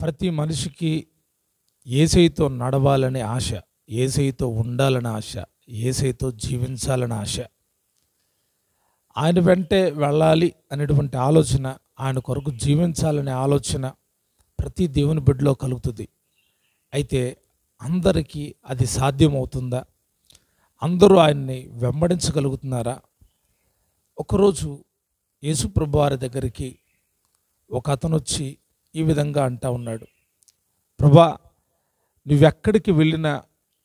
ప్రతి మనిషికి యేసయ్యతో నడవాలనే ఆశ, యేసయ్యతో ఉండాలనే ఆశ, యేసయ్యతో జీవించాలనే ఆశ, ఆయన వెంటే వెళ్ళాలి అనేటువంటి ఆలోచన, ఆయన కొరకు జీవించాలనే ఆలోచన ప్రతి దేవుని బిడ్డలో కలుగుతుంది. అయితే అందరికీ అది సాధ్యమవుతుందా? అందరూ ఆయన్ని వెంబడించగలుగుతున్నారా? ఒకరోజు యేసుప్రభు వారి దగ్గరికి ఒక అతను వచ్చి ఈ విధంగా అంటా ఉన్నాడు, ప్రభా, నువ్వెక్కడికి వెళ్ళినా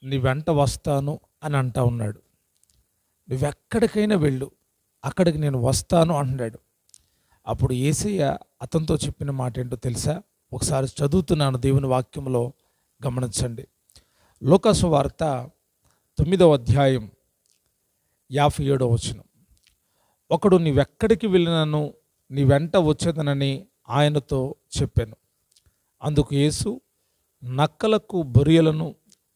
నీ వెంట వస్తాను అని అంటా ఉన్నాడు. నువ్వెక్కడికైనా వెళ్ళు, అక్కడికి నేను వస్తాను అంటున్నాడు. అప్పుడు యేసయ్య అతనితో చెప్పిన మాట ఏంటో తెలుసా? ఒకసారి చదువుతున్నాను, దేవుని వాక్యంలో గమనించండి. లూకాసు వార్త 9వ అధ్యాయం 57వ వచనం. ఒకడు నీవెక్కడికి వెళ్ళినాను నీ వెంట వచ్చేదనని ఆయనతో చెప్పాను. అందుకు యేసు, నక్కలకు బొరియలను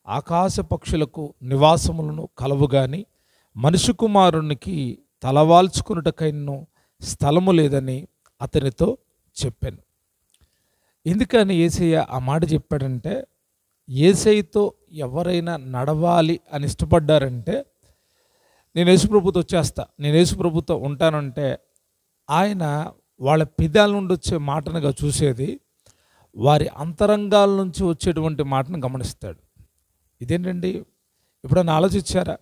ఆకాశ పక్షులకు నివాసములను కలవుగాని మనిషి కుమారునికి తలవాల్చుకున్నటకైనను స్థలము లేదని అతనితో చెప్పాను. ఎందుకని యేసయ్య ఆ మాట చెప్పాడంటే, యేసయ్యతో ఎవరైనా నడవాలి అని ఇష్టపడ్డారంటే, నేను యేసుప్రభుతో వచ్చేస్తా, నేను యేసుప్రభుతో ఉంటానంటే, ఆయన వాళ్ళ పెదాల నుండి వచ్చే మాటనుగా చూసేది వారి అంతరంగాల నుంచి వచ్చేటువంటి మాటను గమనిస్తాడు. ఇదేంటండి, ఎప్పుడైనా ఆలోచించారా?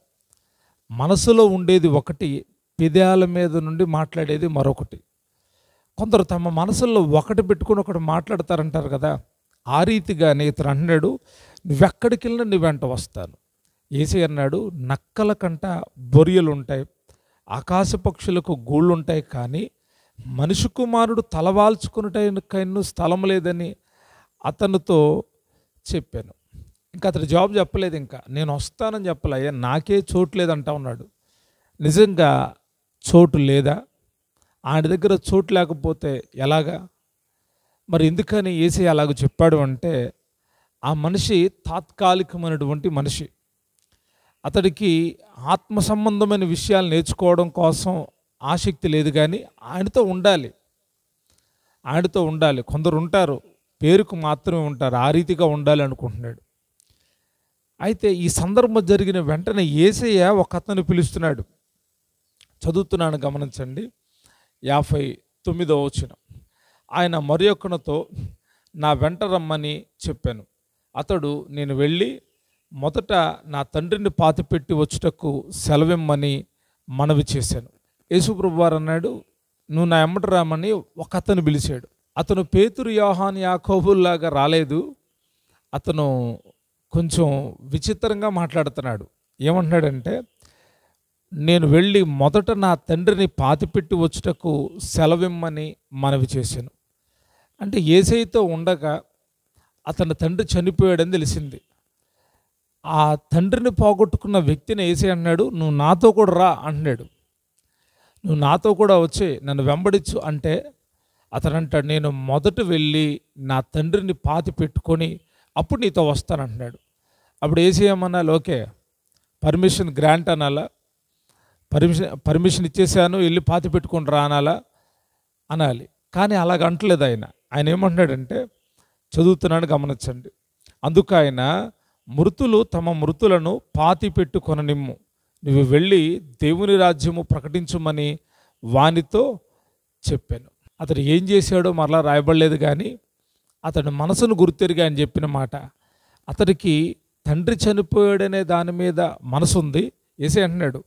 మనసులో ఉండేది ఒకటి, పెదాల మీద నుండి మాట్లాడేది మరొకటి. కొందరు తమ మనసుల్లో ఒకటి పెట్టుకుని ఒకటి మాట్లాడతారంటారు కదా, ఆ రీతిగానే ఇతను అంటున్నాడు, నువ్వెక్కడికి వెళ్ళినా నీ వెంట వస్తాను. యేసయ్య అన్నాడు, నక్కల కంట బొరియలు ఉంటాయి, ఆకాశ పక్షులకు గూళ్ళు ఉంటాయి, కానీ మనిషి కుమారుడు తలవాల్చుకున్నటైన స్థలం లేదని అతనితో చెప్పాను. ఇంకా అతడు జవాబు చెప్పలేదు, ఇంకా నేను వస్తానని చెప్పలే, అయ్యా నాకే చోటు లేదంటా ఉన్నాడు. నిజంగా చోటు లేదా? ఆయన దగ్గర చోటు లేకపోతే ఎలాగా? మరి ఎందుకని యేసయ్య అలాగ చెప్పాడు అంటే, ఆ మనిషి తాత్కాలికమైనటువంటి మనిషి. అతడికి ఆత్మ సంబంధమైన విషయాలు నేర్చుకోవడం కోసం ఆసక్తి లేదు, కానీ ఆయనతో ఉండాలి, ఆయనతో ఉండాలి. కొందరు ఉంటారు, పేరుకు మాత్రమే ఉంటారు, ఆ రీతిగా ఉండాలి అనుకుంటున్నాడు. అయితే ఈ సందర్భం జరిగిన వెంటనే యేసయ్య ఒక అతను పిలుస్తున్నాడు. చదువుతున్నాను, గమనించండి. 59వ వచనం. ఆయన మరి ఒకనితో నా వెంట రమ్మని చెప్పాను. అతడు, నేను వెళ్ళి మొదట నా తండ్రిని పాతిపెట్టి వచ్చుటకు సెలవిమ్మని మనవి చేశాను. యేసుప్రభు వారు అన్నాడు, నువ్వు నా ఎమ్మట రామని ఒక అతను పిలిచాడు. అతను పేతురు, యోహాను, యాకోబుల్లాగా రాలేదు. అతను కొంచెం విచిత్రంగా మాట్లాడుతున్నాడు. ఏమంటున్నాడంటే, నేను వెళ్ళి మొదట నా తండ్రిని పాతిపెట్టి వచ్చుటకు సెలవిమ్మని మనవి చేశాను. అంటే యేసయ్యతో ఉండగా అతని తండ్రి చనిపోయాడని తెలిసింది. ఆ తండ్రిని పోగొట్టుకున్న వ్యక్తిని యేసయ్య అన్నాడు, నువ్వు నాతో కూడా రా అంటున్నాడు. నువ్వు నాతో కూడా వచ్చి నన్ను వెంబడించు అంటే, అతను అంటాడు, నేను మొదట వెళ్ళి నా తండ్రిని పాతి పెట్టుకొని అప్పుడు నీతో వస్తానంటున్నాడు. అప్పుడు యేసయ్య ఏమన్నాలి, ఓకే పర్మిషన్ గ్రాంట్ అనాలా? పర్మిషన్ ఇచ్చేసాను, వెళ్ళి పాతి పెట్టుకొని రా అనాలా? అనాలి. కానీ అలాగ అంటలేదు ఆయన. ఆయన ఏమంటున్నాడంటే, చదువుతున్నాడు, గమనించండి. అందుకు ఆయన, మృతులు తమ మృతులను పాతి పెట్టుకొననిమ్ము, నువ్వు వెళ్ళి దేవుని రాజ్యము ప్రకటించమని వానితో చెప్పాను. అతడు ఏం చేశాడో మరలా రాయబడలేదు, కానీ అతడు మనసును గుర్తెరిగి ఆయన చెప్పిన మాట, అతడికి తండ్రి చనిపోయాడనే దాని మీద మనసు ఉంది. యేసయ్య అంటున్నాడు,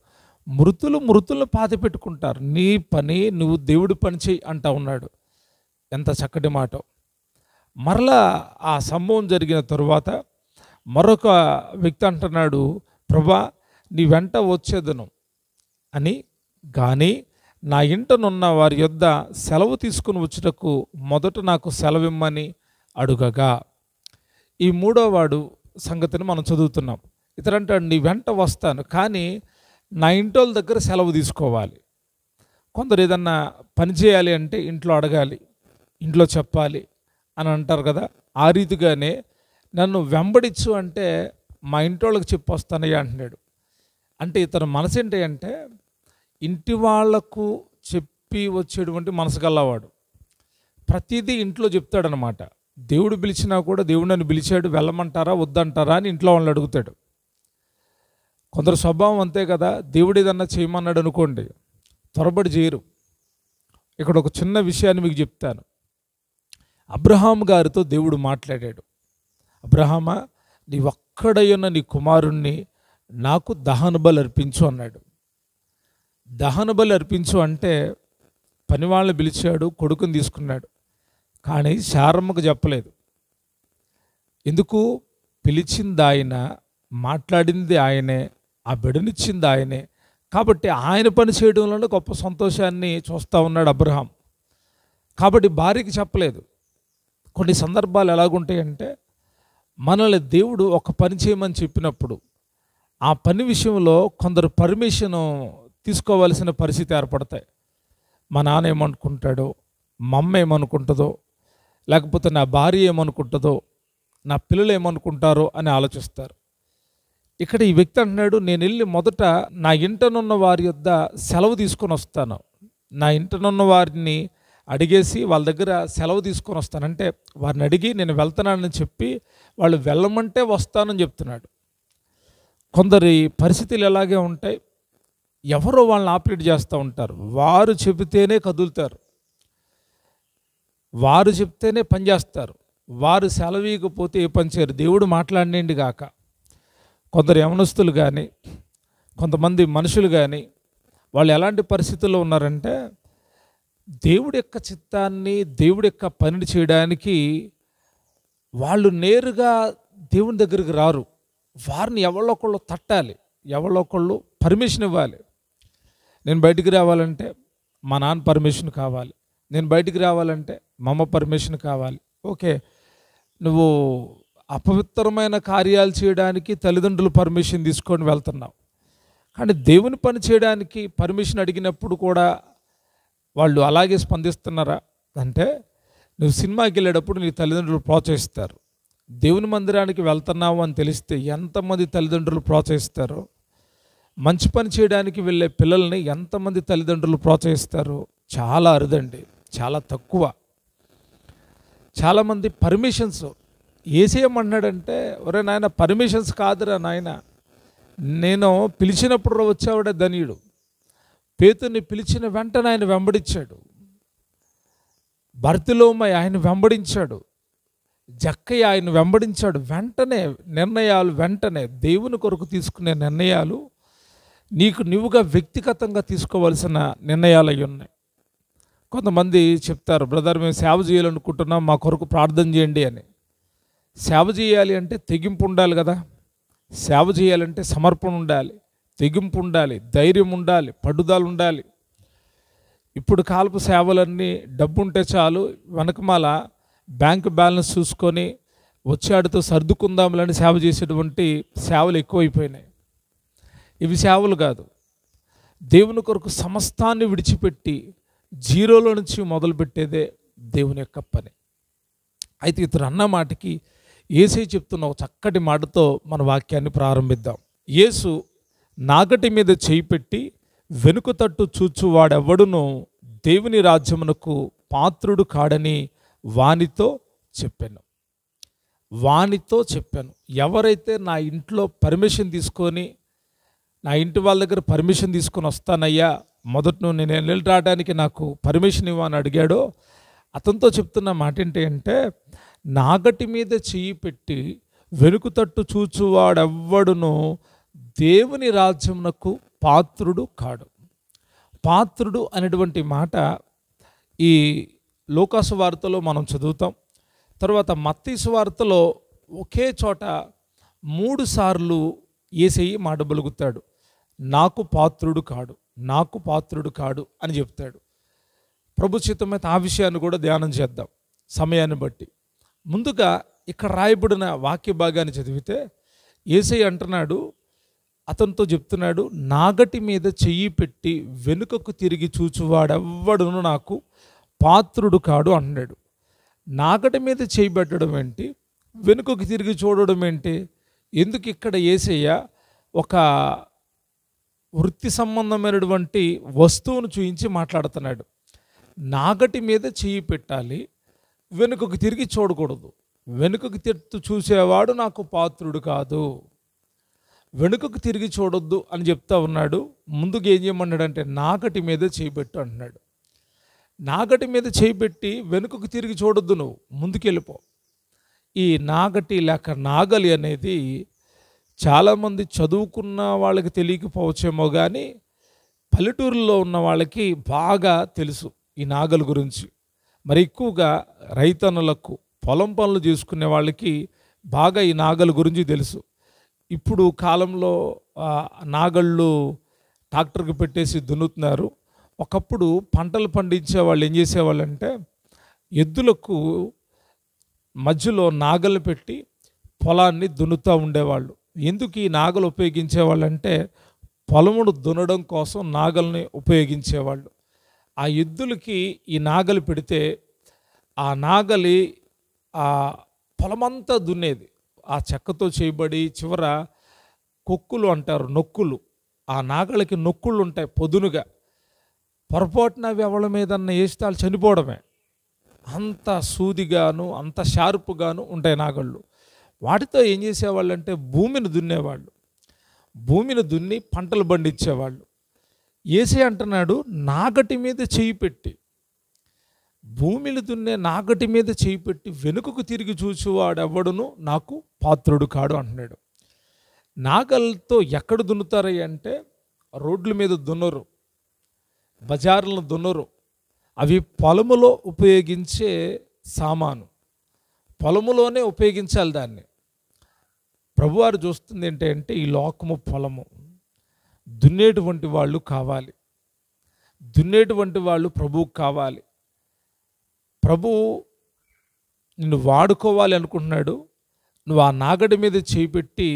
మృతులను పాతి పెట్టుకుంటారు, నీ పని నువ్వు దేవుడి పని చెయ్యి అంటా ఉన్నాడు. ఎంత చక్కటి మాట. మరలా ఆ సంభవం జరిగిన తరువాత మరొక వ్యక్తి అంటున్నాడు, ప్రభా, నీ వెంట వచ్చేదను అని, కానీ నా ఇంటనున్న వారి యొద్ద సెలవు తీసుకుని వచ్చుటకు మొదట నాకు సెలవిమ్మని అడుగగా. ఈ మూడో వాడు సంగతిని మనం చదువుతున్నాం. ఇతరంటాడు, నీ వెంట వస్తాను, కానీ నా ఇంటోళ్ళ దగ్గర సెలవు తీసుకోవాలి. కొందరు ఏదన్నా పని చేయాలి అంటే ఇంట్లో అడగాలి, ఇంట్లో చెప్పాలి అని అంటారు కదా. ఆ రీతిగానే నన్ను వెంబడించు అంటే మా ఇంటోళ్ళకి చెప్పి వస్తానయ్యా అంటున్నాడు. అంటే ఇతను మనసు ఏంటి అంటే, ఇంటి వాళ్లకు చెప్పి వచ్చేటువంటి మనసు గల్లవాడు. ప్రతిదీ ఇంట్లో చెప్తాడనమాట. దేవుడు పిలిచినా కూడా దేవుడు నన్ను పిలిచాడు, వెళ్ళమంటారా వద్దంటారా అని ఇంట్లో వాళ్ళని అడుగుతాడు. కొందరు స్వభావం అంతే కదా, దేవుడు ఏదన్నా చేయమన్నాడు అనుకోండి, త్వరబడి చేయరు. ఇక్కడ ఒక చిన్న విషయాన్ని మీకు చెప్తాను. అబ్రహాం గారితో దేవుడు మాట్లాడాడు. అబ్రహామా, నీ ఒక్కడయ్యున్న నీ కుమారుణ్ణి నాకు దహన బలి అర్పించు అన్నాడు. దహన బలి అర్పించు అంటే పని వాళ్ళని పిలిచాడు, కొడుకుని తీసుకున్నాడు. కానీ శారమ్మకు చెప్పలేదు. ఎందుకు? పిలిచింది ఆయన, మాట్లాడింది ఆయనే, ఆ బిడ్డనిచ్చింది ఆయనే. కాబట్టి ఆయన పని చేయడంలో గొప్ప సంతోషాన్ని చూస్తూ ఉన్నాడు అబ్రహాం. కాబట్టి భార్యకి చెప్పలేదు. కొన్ని సందర్భాలు ఎలాగుంటాయంటే, మనల్ని దేవుడు ఒక పని చేయమని చెప్పినప్పుడు ఆ పని విషయంలో కొందరు పర్మిషన్ తీసుకోవాల్సిన పరిస్థితి ఏర్పడతాయి. మా నాన్న ఏమనుకుంటాడో, మా అమ్మ ఏమనుకుంటుందో, లేకపోతే నా భార్య ఏమనుకుంటుందో, నా పిల్లలు ఏమనుకుంటారో అని ఆలోచిస్తారు. ఇక్కడ ఈ వ్యక్తి అంటున్నాడు, నేను వెళ్ళి మొదట నా ఇంటనున్న వారి యొద్ద సెలవు తీసుకొని వస్తాను, నా ఇంటనున్న వారిని అడిగేసి వాళ్ళ దగ్గర సెలవు తీసుకొని వస్తాను. అంటే వారిని అడిగి నేను వెళ్తున్నానని చెప్పి వాళ్ళు వెళ్ళమంటే వస్తానని చెప్తున్నాడు. కొందరి పరిస్థితులు ఎలాగే ఉంటాయి, ఎవరో వాళ్ళని ఆపరేట్ చేస్తూ ఉంటారు. వారు చెబితేనే కదులుతారు, వారు చెప్తేనే పనిచేస్తారు. వారు సెలవీయకపోతే ఏ పని చేయరు. దేవుడు మాట్లాడినండి గాక. కొందరు యవనస్తులు కానీ, కొంతమంది మనుషులు కానీ, వాళ్ళు ఎలాంటి పరిస్థితుల్లో ఉన్నారంటే, దేవుడి యొక్క చిత్తాన్ని, దేవుడి యొక్క పనిని చేయడానికి వాళ్ళు నేరుగా దేవుని దగ్గరికి రారు. వారిని ఎవళ్ళొకళ్ళు తట్టాలి, ఎవళ్ళొకళ్ళు పర్మిషన్ ఇవ్వాలి. నేను బయటికి రావాలంటే మా నాన్న పర్మిషన్ కావాలి, నేను బయటికి రావాలంటే మా అమ్మ పర్మిషన్ కావాలి. ఓకే, నువ్వు అపవిత్రమైన కార్యాలు చేయడానికి తల్లిదండ్రులు పర్మిషన్ తీసుకొని వెళ్తున్నావు. కానీ దేవుని పని చేయడానికి పర్మిషన్ అడిగినప్పుడు కూడా వాళ్ళు అలాగే స్పందిస్తున్నారా అంటే, నువ్వు సినిమాకి వెళ్ళేటప్పుడు నీ తల్లిదండ్రులు ప్రోత్సహిస్తారు. దేవుని మందిరానికి వెళ్తున్నావు అని తెలిస్తే ఎంతమంది తల్లిదండ్రులు ప్రోత్సహిస్తారో, మంచి పని చేయడానికి వెళ్ళే పిల్లల్ని ఎంతమంది తల్లిదండ్రులు ప్రోత్సహిస్తారో చాలా అరుదండి, చాలా తక్కువ. చాలామంది పర్మిషన్స్ ఏసేయమన్నాడంటే, ఒరే నాయన పర్మిషన్స్ కాదురా నాయన, నేను పిలిచినప్పుడు వచ్చావాడే ధనియుడు. పేతుని పిలిచిన వెంటనే ఆయన వెంబడించాడు. బర్తిలోమై ఆయన వెంబడించాడు. జక్కయ్య ఆయన వెంబడించాడు. వెంటనే నిర్ణయాలు, వెంటనే దేవుని కొరకు తీసుకునే నిర్ణయాలు నీకు నువ్వుగా వ్యక్తిగతంగా తీసుకోవాల్సిన నిర్ణయాలు అయి ఉన్నాయి. కొంతమంది చెప్తారు, బ్రదర్ మేము సేవ చేయాలనుకుంటున్నాం, మా కొరకు ప్రార్థన చేయండి అని. సేవ చేయాలి అంటే తెగింపు ఉండాలి కదా. సేవ చేయాలంటే సమర్పణ ఉండాలి, తెగింపు ఉండాలి, ధైర్యం ఉండాలి, పట్టుదల ఉండాలి. ఇప్పుడు కాలపు సేవలన్నీ డబ్బు ఉంటే చాలు, వెనకమాల బ్యాంక్ బ్యాలెన్స్ చూసుకొని వచ్చాడితో సర్దుకుందాములని సేవ చేసేటువంటి సేవలు ఎక్కువైపోయినాయి. ఇవి సేవలు కాదు. దేవుని కొరకు సమస్తాన్ని విడిచిపెట్టి జీరోలో నుంచి మొదలుపెట్టేదే దేవుని యొక్క పని. అయితే ఇతను అన్న మాటకి యేసయ్య చెప్తున్న ఒక చక్కటి మాటతో మన వాక్యాన్ని ప్రారంభిద్దాం. యేసు నాగటి మీద చేయి పెట్టి వెనుక తట్టు చూచువాడెవడునో దేవుని రాజ్యమునకు పాత్రుడు కాడని వానితో చెప్పాను. ఎవరైతే నా ఇంట్లో పర్మిషన్ తీసుకొని, నా ఇంటి వాళ్ళ దగ్గర పర్మిషన్ తీసుకొని వస్తానయ్యా, మొదట నేను వెళ్ళి రావడానికి నాకు పర్మిషన్ ఇవ్వని అడిగాడో, అతనితో చెప్తున్న మాట ఏంటి అంటే, నాగటి మీద చెయ్యి పెట్టి వెనుక తట్టు చూచువాడెవ్వడునో దేవుని రాజ్యమునకు పాత్రుడు కాడు. పాత్రుడు అనేటువంటి మాట ఈ లూకాసు వార్తలో మనం చదువుతాం. తర్వాత మత్తయి సువార్తలో ఒకే చోట 3 సార్లు యేసయ్య మాట బలుగుతాడు, నాకు పాత్రుడు కాడు, నాకు పాత్రుడు కాడు అని చెప్తాడు. ప్రభు చిత్తమైతే ఆ విషయాన్ని కూడా ధ్యానం చేద్దాం సమయాన్ని బట్టి. ముందుగా ఇక్కడ రాయబడిన వాక్య భాగాన్ని చదివితే యేసయ్య అంటున్నాడు, అతనితో చెప్తున్నాడు, నాగటి మీద చెయ్యి పెట్టి వెనుకకు తిరిగి చూచువాడెవ్వడును నాకు పాత్రుడు కాడు అన్నాడు. నాగటి మీద చేయి పెట్టడం ఏంటి, వెనుకకు తిరిగి చూడడం ఏంటి? ఎందుకు ఇక్కడ యేసయ్య ఒక వృత్తి సంబంధమైనటువంటి వస్తువును చూయించి మాట్లాడుతున్నాడు? నాగటి మీద చెయ్యి పెట్టాలి, వెనుకకు తిరిగి చూడకూడదు. వెనుకకు తిట్టు చూసేవాడు నాకు పాత్రుడు కాదు. వెనుకకు తిరిగి చూడొద్దు అని చెప్తా ఉన్నాడు. ముందుకు ఏం చేయమన్నాడంటే నాగటి మీద చేయిబెట్టు అంటున్నాడు. నాగటి మీద చేయిబెట్టి వెనుకకు తిరిగి చూడొద్దు, నువ్వు ముందుకెళ్ళిపో. ఈ నాగటి లేక నాగలి అనేది చాలామంది చదువుకున్న వాళ్ళకి తెలియకపోవచ్చేమో కానీ పల్లెటూరులో ఉన్న వాళ్ళకి బాగా తెలుసు ఈ నాగలి గురించి. మరి ఎక్కువగా రైతన్నులకు, పొలం పనులు చేసుకునే వాళ్ళకి బాగా ఈ నాగలి గురించి తెలుసు. ఇప్పుడు కాలంలో నాగళ్ళు ట్రాక్టర్కి పెట్టేసి దున్నుతున్నారు. ఒకప్పుడు పంటలు పండించే వాళ్ళు ఏం చేసేవాళ్ళంటే ఎద్దులకు మధ్యలో నాగలు పెట్టి పొలాన్ని దున్నుతూ ఉండేవాళ్ళు. ఎందుకు ఈ నాగలు ఉపయోగించేవాళ్ళంటే పొలమును దున్నడం కోసం నాగల్ని ఉపయోగించేవాళ్ళు. ఆ ఎద్దులకి ఈ నాగలి పెడితే ఆ నాగలి ఆ పొలమంతా దున్నేది. ఆ చెక్కతో చేయబడి చివర కొక్కులు అంటారు, నొక్కులు. ఆ నాగలికి నొక్కుళ్ళు ఉంటాయి పొదునుగా. పొరపాటున అవి ఎవరి మీదన్న వేస్తే వాళ్ళు చనిపోవడమే. అంత సూదిగాను అంత షార్పుగాను ఉంటాయి నాగళ్ళు. వాటితో ఏం చేసేవాళ్ళంటే భూమిని దున్నేవాళ్ళు. భూమిని దున్ని పంటలు పండించేవాళ్ళు. యేసయ్య అంటున్నాడు నాగటి మీద చేయి పెట్టి, భూమిని దున్నే నాగటి మీద చేయి పెట్టి వెనుకకు తిరిగి చూచువాడెవడును నాకు పాత్రుడు కాడు అంటున్నాడు. నాగలతో ఎక్కడ దున్నుతారయ్య అంటే రోడ్ల మీద దున్నరు, బజార్లను దున్నరు. అవి పొలములో ఉపయోగించే సామాను, పొలములోనే ఉపయోగించాలి దాన్ని. ప్రభువారు చూస్తుంది ఏంటంటే ఈ లోకము పొలము, దున్నేటువంటి వాళ్ళు కావాలి. దున్నేటువంటి వాళ్ళు ప్రభువుకు కావాలి. ప్రభువు నిన్ను వాడుకోవాలి అనుకుంటున్నాడు. నువ్వు ఆ నాగడి మీద చేయి పెట్టి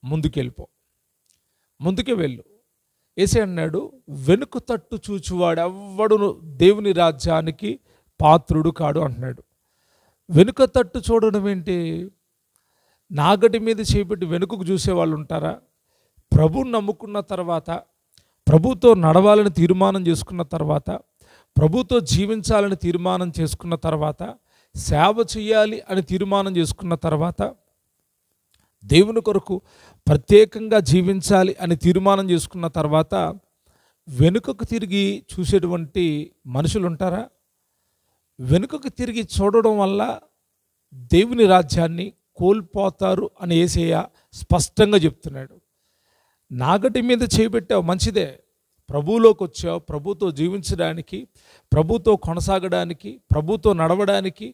ముందుకెళ్ళిపో, ముందుకే వెళ్ళు. యేసయ్య అన్నాడు వెనుక తట్టు చూచువాడు ఎవ్వడును దేవుని రాజ్యానికి పాత్రుడు కాడు అంటున్నాడు. వెనుక తట్టు చూడడం ఏంటి? నాగటి మీద చేపెట్టి వెనుకకు చూసేవాళ్ళు ఉంటారా? ప్రభువుని నమ్ముకున్న తర్వాత, ప్రభుతో నడవాలని తీర్మానం చేసుకున్న తర్వాత, ప్రభుతో జీవించాలని తీర్మానం చేసుకున్న తర్వాత, సేవ చేయాలి అని తీర్మానం చేసుకున్న తర్వాత, దేవుని కొరకు ప్రత్యేకంగా జీవించాలి అని తీర్మానం చేసుకున్న తర్వాత వెనుకకు తిరిగి చూసేటువంటి మనుషులు ఉంటారా? వెనుకకు తిరిగి చూడడం వల్ల దేవుని రాజ్యాన్ని కోల్పోతారు అని యేసయ్య స్పష్టంగా చెప్తున్నాడు. నాగటి మీద చేయబెట్టావు మంచిదే, ప్రభువులోకి వచ్చావు, ప్రభుతో జీవించడానికి, ప్రభుతో కొనసాగడానికి, ప్రభుతో నడవడానికి,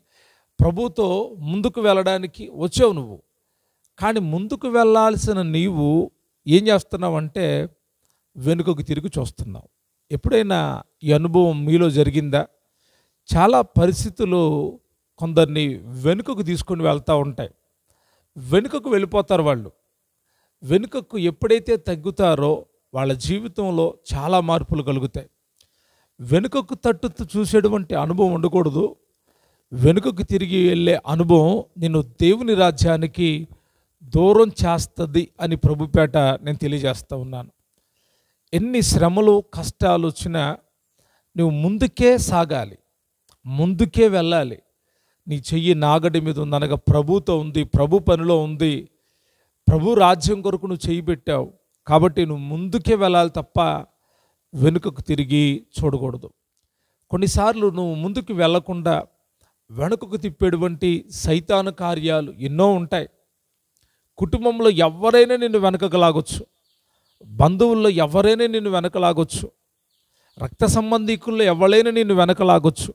ప్రభుతో ముందుకు వెళ్ళడానికి వచ్చావు నువ్వు. కానీ ముందుకు వెళ్ళాల్సిన నీవు ఏం చేస్తున్నావంటే వెనుకకు తిరిగి చూస్తున్నావు. ఎప్పుడైనా ఈ అనుభవం మీలో జరిగిందా? చాలా పరిస్థితులు కొందరిని వెనుకకు తీసుకొని వెళ్తూ ఉంటాయి. వెనుకకు వెళ్ళిపోతారు వాళ్ళు. వెనుకకు ఎప్పుడైతే తగ్గుతారో వాళ్ళ జీవితంలో చాలా మార్పులు కలుగుతాయి. వెనుకకు తట్టు చూసేటువంటి అనుభవం ఉండకూడదు. వెనుకకు తిరిగి వెళ్ళే అనుభవం నిన్ను దేవుని రాజ్యానికి దూరం చేస్తుంది అని ప్రభుపేట నేను తెలియజేస్తూ ఉన్నాను. ఎన్ని శ్రమలు కష్టాలు వచ్చినా నువ్వు ముందుకే సాగాలి, ముందుకే వెళ్ళాలి. నీ చెయ్యి నాగడి మీద ఉందనగా ప్రభుతో ఉంది, ప్రభు పనిలో ఉంది, ప్రభు రాజ్యం కొరకు నువ్వు చెయ్యి పెట్టావు కాబట్టి నువ్వు ముందుకే వెళ్ళాలి తప్ప వెనుకకు తిరిగి చూడకూడదు. కొన్నిసార్లు నువ్వు ముందుకు వెళ్లకుండా వెనుకకు తిప్పేటువంటి సైతాను కార్యాలు ఎన్నో ఉంటాయి. కుటుంబంలో ఎవరైనా నిన్ను వెనకకు లాగొచ్చు, బంధువుల్లో ఎవరైనా నిన్ను వెనకలాగొచ్చు, రక్త సంబంధికుల్లో ఎవరైనా నిన్ను వెనకలాగొచ్చు,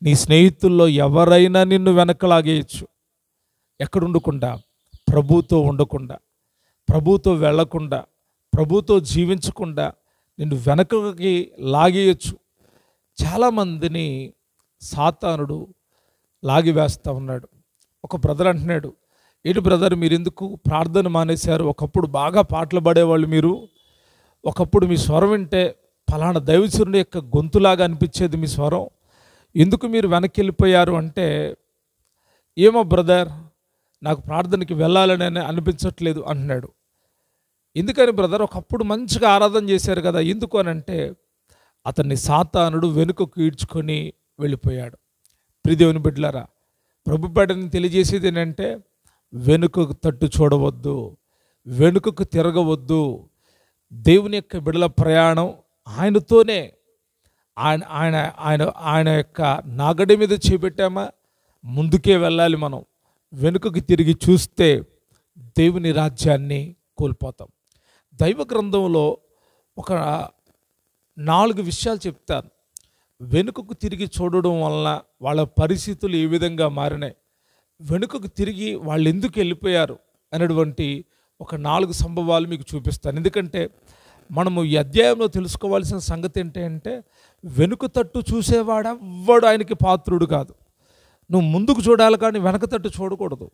నీ స్నేహితుల్లో ఎవరైనా నిన్ను వెనకలాగేయచ్చు. ఎక్కడుండకుండా, ప్రభుతో ఉండకుండా, ప్రభుతో వెళ్ళకుండా, ప్రభుతో జీవించకుండా నిన్ను వెనకకి లాగేయచ్చు. చాలామందిని సాతానుడు లాగివేస్తూ ఉన్నాడు. ఒక బ్రదర్ అంటున్నాడు, ఏంటి బ్రదర్ మీరు ఎందుకు ప్రార్థన మానేశారు? ఒకప్పుడు బాగా పాటలు పాడేవాళ్ళు మీరు, ఒకప్పుడు మీ స్వరం వింటే ఫలానా దైవజనుడి యొక్క గొంతులాగా అనిపించేది మీ స్వరం, ఎందుకు మీరు వెనక్కి వెళ్ళిపోయారు అంటే, ఏమో బ్రదర్ నాకు ప్రార్థనకి వెళ్ళాలని అనిపించట్లేదు అంటున్నాడు. ఎందుకని బ్రదర్? ఒకప్పుడు మంచిగా ఆరాధన చేశారు కదా, ఎందుకు అని అంటే అతన్ని సాతానుడు వెనుకకు ఈడ్చుకొని వెళ్ళిపోయాడు. ప్రియదేవుని బిడ్డలారా, ప్రభు పేటని తెలియజేసేది ఏంటంటే వెనుకకు తట్టు చూడవద్దు, వెనుకకు తిరగవద్దు. దేవుని యొక్క బిడల ప్రయాణం ఆయనతోనే. ఆయన ఆయన ఆయన ఆయన యొక్క నాగడి మీద చేపెట్టామా ముందుకే వెళ్ళాలి. మనం వెనుకకు తిరిగి చూస్తే దేవుని రాజ్యాన్ని కోల్పోతాం. దైవ గ్రంథంలో ఒక 4 విషయాలు చెప్తాను. వెనుకకు తిరిగి చూడడం వలన వాళ్ళ పరిస్థితులు ఏ విధంగా మారినాయి, వెనుకకు తిరిగి వాళ్ళు ఎందుకు వెళ్ళిపోయారు అనేటువంటి ఒక 4 సంభవాలు మీకు చూపిస్తాను. ఎందుకంటే మనము ఈ అధ్యాయంలో తెలుసుకోవాల్సిన సంగతి ఏంటంటే వెనుక తట్టు చూసేవాడు ఎవ్వడు ఆయనకి పాత్రుడు కాదు. నువ్వు ముందుకు చూడాలి కానీ వెనక తట్టు చూడకూడదు.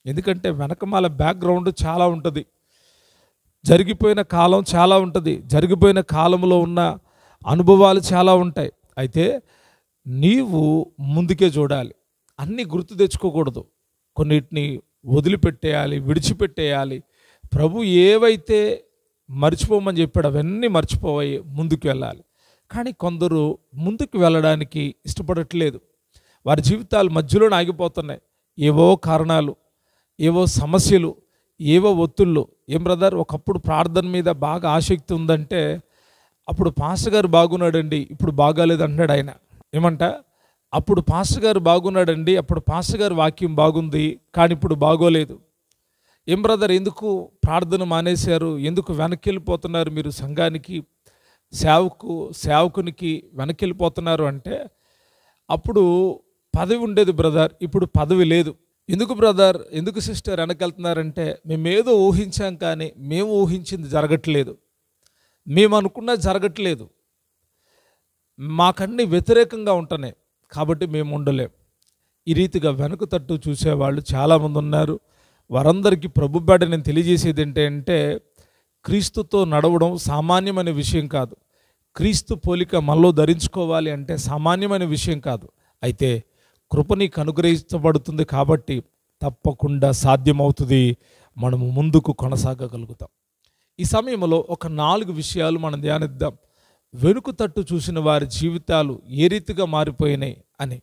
ఎందుకంటే వెనకమాల బ్యాక్గ్రౌండ్ చాలా ఉంటుంది, జరిగిపోయిన కాలం చాలా ఉంటుంది, జరిగిపోయిన కాలంలో ఉన్న అనుభవాలు చాలా ఉంటాయి. అయితే నీవు ముందుకే చూడాలి, అన్నీ గుర్తు తెచ్చుకోకూడదు, కొన్నిటిని వదిలిపెట్టేయాలి, విడిచిపెట్టేయాలి. ప్రభు ఏవైతే మర్చిపోమని చెప్పాడు అవన్నీ మర్చిపోయి ముందుకు వెళ్ళాలి. కానీ కొందరు ముందుకు వెళ్ళడానికి ఇష్టపడట్లేదు, వారి జీవితాలు మధ్యలోనే ఆగిపోతున్నాయి. ఏవో కారణాలు, ఏవో సమస్యలు, ఏవో ఒత్తిళ్ళు. ఏం బ్రదర్, ఒకప్పుడు ప్రార్థన మీద బాగా ఆసక్తి ఉందంటే అప్పుడు పాస్టర్ గారు బాగున్నాడండి, ఇప్పుడు బాగాలేదు అంటున్నాడు ఆయన. ఏమంట, అప్పుడు పాస్టర్ గారు బాగున్నాడండి, అప్పుడు పాస్టర్ గారు వాక్యం బాగుంది, కానీ ఇప్పుడు బాగోలేదు. ఏం బ్రదర్, ఎందుకు ప్రార్థన మానేశారు, ఎందుకు వెనక్కి వెళ్ళిపోతున్నారు, మీరు సంఘానికి సేవకునికి వెనక్కి వెళ్ళిపోతున్నారు అంటే, అప్పుడు పదవి ఉండేది బ్రదర్, ఇప్పుడు పదవి లేదు. ఎందుకు బ్రదర్, ఎందుకు సిస్టర్ వెనకెళ్తున్నారంటే, మేమేదో ఊహించాం కానీ మేము ఊహించింది జరగట్లేదు, మేము అనుకున్నది జరగట్లేదు, మాకన్నీ వ్యతిరేకంగా ఉంటున్నాయి కాబట్టి మేము ఉండలేం. ఈ రీతిగా వెనుక తట్టు చూసేవాళ్ళు చాలామంది ఉన్నారు. వారందరికీ ప్రభు పేట నేను తెలియజేసేది ఏంటంటే క్రీస్తుతో నడవడం సామాన్యమైన విషయం కాదు. క్రీస్తు పోలిక మనలో ధరించుకోవాలి అంటే సామాన్యమైన విషయం కాదు. అయితే కృప నీకు అనుగ్రహించబడుతుంది కాబట్టి తప్పకుండా సాధ్యమవుతుంది, మనము ముందుకు కొనసాగగలుగుతాం. ఈ సమయంలో ఒక 4 విషయాలు మనం ధ్యానిద్దాం. వెనుక తట్టు చూసిన వారి జీవితాలు ఏ రీతిగా మారిపోయినాయి అని.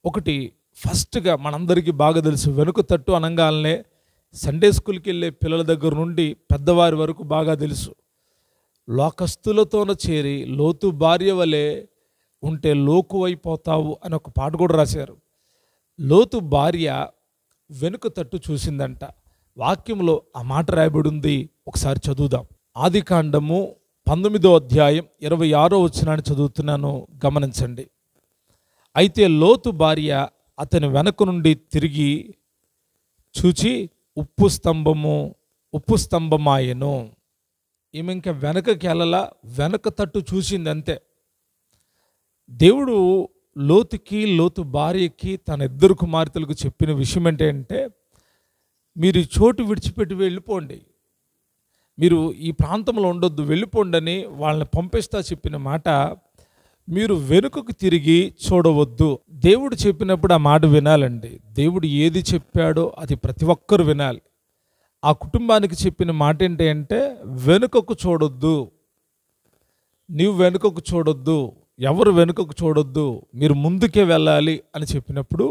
ఒకటి, ఫస్ట్గా మనందరికీ బాగా తెలుసు, వెనుక తట్టు అనగానే సండే స్కూల్కి వెళ్ళే పిల్లల దగ్గర నుండి పెద్దవారి వరకు బాగా తెలుసు. లోకస్తులతోన చేరి లోతు భార్య వలె ఉంటే లోకువైపోతావు అని ఒక పాట కూడా రాశారు. లోతు భార్య వెనుక తట్టు చూసిందంట. వాక్యంలో ఆ మాట రాయబడి ఉంది, ఒకసారి చదువుదాం. ఆదికాండము 19వ అధ్యాయం 26వ వచనాన్ని చదువుతున్నాను, గమనించండి. అయితే లోతు భార్య అతని వెనక నుండి తిరిగి చూచి ఉప్పు స్తంభమాయెను. ఈమె ఇంకా వెనకకి వెళ్ళలా, వెనక తట్టు చూసింది అంతే. దేవుడు లోతు భార్యకి తన 2 కుమార్తెలకు చెప్పిన విషయం ఏంటంటే, మీరు ఈ చోటు విడిచిపెట్టి వెళ్ళిపోండి, మీరు ఈ ప్రాంతంలో ఉండొద్దు, వెళ్ళిపోండి అని వాళ్ళని పంపిస్తా చెప్పిన మాట. మీరు వెనుకకు తిరిగి చూడవద్దు. దేవుడు చెప్పినప్పుడు ఆ మాట వినాలండి. దేవుడు ఏది చెప్పాడో అది ప్రతి ఒక్కరు వినాలి. ఆ కుటుంబానికి చెప్పిన మాట ఏంటంటే వెనుకకు చూడొద్దు, నీవు వెనుకకు చూడొద్దు, ఎవరు వెనుకకు చూడొద్దు, మీరు ముందుకే వెళ్ళాలి అని చెప్పినప్పుడు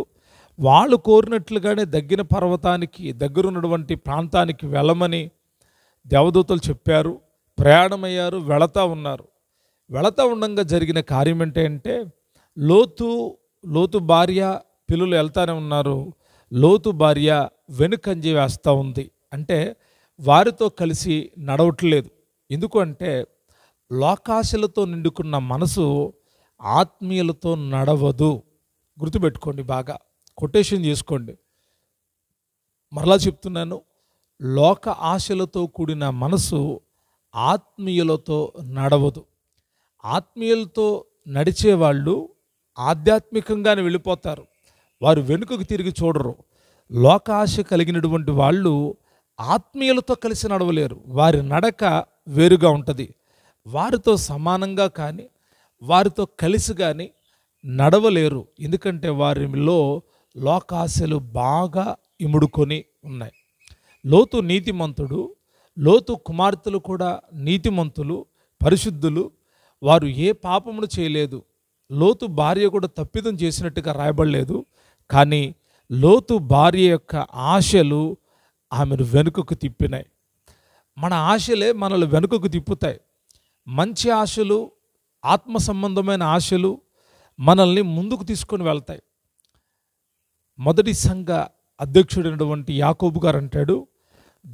వాళ్ళు కోరినట్లుగానే దగ్గిన పర్వతానికి దగ్గరున్నటువంటి ప్రాంతానికి వెళ్ళమని దేవదూతలు చెప్పారు. ప్రయాణమయ్యారు, వెళతా ఉండగా జరిగిన కార్యం ఏంటంటే లోతు భార్య పిల్లలు వెళ్తానే ఉన్నారు, లోతు భార్య వెనుకంజి వేస్తూ ఉంది. అంటే వారితో కలిసి నడవట్లేదు. ఎందుకు అంటే లోకాశలతో నిండుకున్న మనసు ఆత్మీయులతో నడవదు. గుర్తుపెట్టుకోండి, బాగా కొటేషన్ చేసుకోండి. మరలా చెప్తున్నాను, లోక ఆశలతో కూడిన మనసు ఆత్మీయులతో నడవదు. ఆత్మీయులతో నడిచేవాళ్ళు ఆధ్యాత్మికంగానే వెళ్ళిపోతారు, వారు వెనుకకు తిరిగి చూడరు. లోక ఆశ కలిగినటువంటి వాళ్ళు ఆత్మీయులతో కలిసి నడవలేరు, వారి నడక వేరుగా ఉంటుంది. వారితో సమానంగా కానీ వారితో కలిసి కానీ నడవలేరు. ఎందుకంటే వారిలో లోకాశలు బాగా ఇముడుకొని ఉన్నాయి. లోతు నీతిమంతుడు, లోతు కుమార్తెలు కూడా నీతిమంతులు, పరిశుద్ధులు. వారు ఏ పాపమును చేయలేదు. లోతు భార్య కూడా తప్పిదం చేసినట్టుగా రాయబడలేదు. కానీ లోతు భార్య యొక్క ఆశలు ఆమెను వెనుకకు తిప్పినాయి. మన ఆశలే మనల్ని వెనుకకు తిప్పుతాయి. మంచి ఆశలు, ఆత్మ సంబంధమైన ఆశలు మనల్ని ముందుకు తీసుకొని వెళ్తాయి. మొదటి సంఘ అధ్యక్షుడైనటువంటి యాకోబు గారు అంటాడు,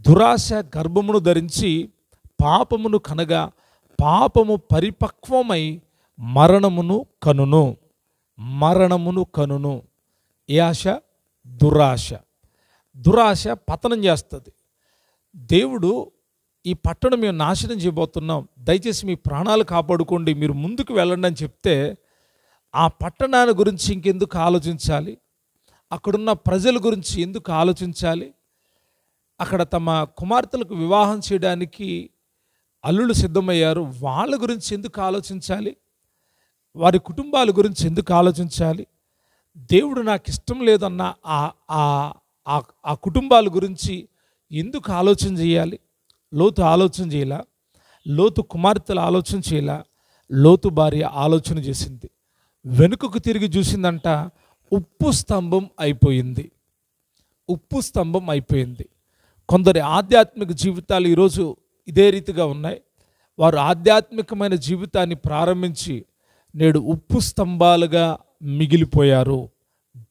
దురాశ గర్భమును ధరించి పాపమును కనగా పాపము పరిపక్వమై మరణమును కనును. మరణమును కనును. ఏ ఆశ? దురాశ. దురాశ పతనం చేస్తుంది. దేవుడు ఈ పట్టణం మేము నాశనం చేయబోతున్నాం, దయచేసి మీ ప్రాణాలు కాపాడుకోండి, మీరు ముందుకు వెళ్ళండి అని చెప్తే ఆ పట్టణాన్ని గురించి ఇంకెందుకు ఆలోచించాలి? అక్కడున్న ప్రజల గురించి ఎందుకు ఆలోచించాలి? అక్కడ తమ కుమార్తెలకు వివాహం చేయడానికి అల్లుళ్ళు సిద్ధమయ్యారు, వాళ్ళ గురించి ఎందుకు ఆలోచించాలి? వారి కుటుంబాల గురించి ఎందుకు ఆలోచించాలి? దేవుడు నాకు ఇష్టం లేదన్న ఆ కుటుంబాల గురించి ఎందుకు ఆలోచన చేయాలి? లోతు ఆలోచన చేయాల, లోతు కుమార్తెలు ఆలోచన చేయాల, లోతు భార్య ఆలోచన చేసింది. వెనుకకు తిరిగి చూసిందంట, ఉప్పు స్తంభం అయిపోయింది. ఉప్పు స్తంభం అయిపోయింది. కొందరి ఆధ్యాత్మిక జీవితాలు ఈరోజు ఇదే రీతిగా ఉన్నాయి. వారు ఆధ్యాత్మికమైన జీవితాన్ని ప్రారంభించి నేడు ఉప్పు స్తంభాలుగా మిగిలిపోయారు.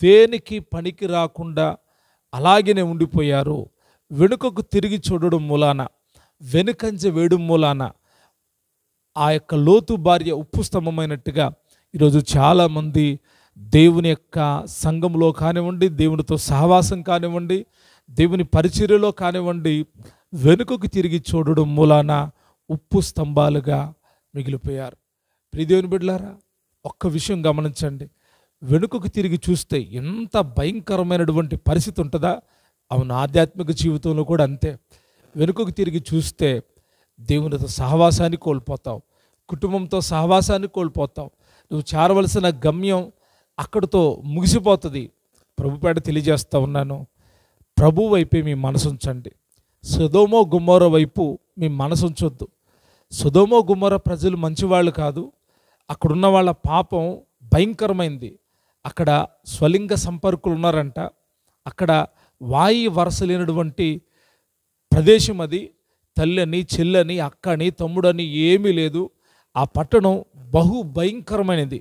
దేనికి పనికి రాకుండా అలాగనే ఉండిపోయారు. వెనుకకు తిరిగి చూడడం మూలాన, వెనుకంజ వేయడం మూలాన ఆ యొక్క లోతు భార్య ఉప్పు స్తంభమైనట్టుగా ఈరోజు చాలామంది దేవుని యొక్క సంఘంలో కానివ్వండి, దేవునితో సహవాసం కానివ్వండి, దేవుని పరిచర్యలో కానివ్వండి, వెనుకకు తిరిగి చూడడం మూలాన ఉప్పు స్తంభాలుగా మిగిలిపోయారు. ప్రియదేవుని బిడ్డలారా, ఒక్క విషయం గమనించండి. వెనుకకు తిరిగి చూస్తే ఎంత భయంకరమైనటువంటి పరిస్థితి ఉంటుందా? అవును, ఆధ్యాత్మిక జీవితంలో కూడా అంతే. వెనుకకు తిరిగి చూస్తే దేవునితో సహవాసాన్ని కోల్పోతావు, కుటుంబంతో సహవాసాన్ని కోల్పోతావు. నువ్వు చేరవలసిన గమ్యం అక్కడితో ముగిసిపోతుంది. ప్రభుపేట తెలియజేస్తూ ఉన్నాను, ప్రభు వైపే మీ మనసు ఉంచండి. సొదొమ గొమొర్రా వైపు మీ మనసు ఉంచొద్దు. సొదొమ గొమొర్రా ప్రజలు మంచివాళ్ళు కాదు. అక్కడున్న వాళ్ళ పాపం భయంకరమైంది. అక్కడ స్వలింగ సంపర్కులు ఉన్నారంట. అక్కడ వాయి వరస లేనటువంటి ప్రదేశం అది. తల్లని, చెల్లని, అక్కని, తమ్ముడని ఏమీ లేదు. ఆ పట్టణం బహు భయంకరమైనది.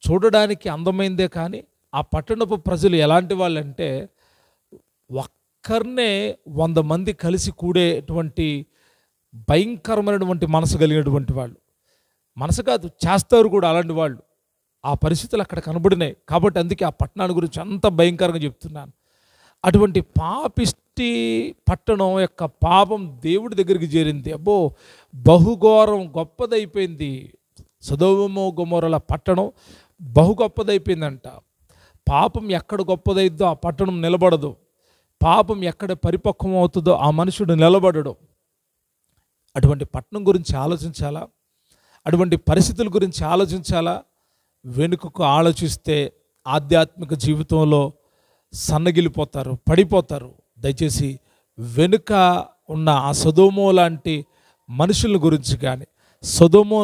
చూడడానికి అందమైందే కానీ ఆ పట్టణపు ప్రజలు ఎలాంటి వాళ్ళంటే ఒక్కరినే 100 మంది కలిసి కూడేటువంటి భయంకరమైనటువంటి మనసు కలిగినటువంటి వాళ్ళు. మనసు కాదు, చేస్తారు కూడా అలాంటి వాళ్ళు. ఆ పరిస్థితులు అక్కడ కనబడినాయి. కాబట్టి అందుకే ఆ పట్టణాన్ని గురించి అంత భయంకరంగా చెప్తున్నాను. అటువంటి పాపిష్టి పట్టణం యొక్క పాపం దేవుడి దగ్గరికి చేరింది. అబ్బో, బహుఘోరం, గొప్పదైపోయింది. సొదొమ గొమొర్రాల పట్టణం బహు గొప్పదైపోయిందంట. పాపం ఎక్కడ గొప్పదైద్దో ఆ పట్టణం నిలబడదు. పాపం ఎక్కడ పరిపక్వం అవుతుందో ఆ మనుషుడు నిలబడడు. అటువంటి పట్టణం గురించి ఆలోచించాలా? అటువంటి పరిస్థితుల గురించి ఆలోచించాలా? వెనుకకు ఆలోచిస్తే ఆధ్యాత్మిక జీవితంలో సన్నగిలిపోతారు, పడిపోతారు. దయచేసి వెనుక ఉన్న ఆ సొదొమ లాంటి మనుషుల గురించి కానీ, సొదొమ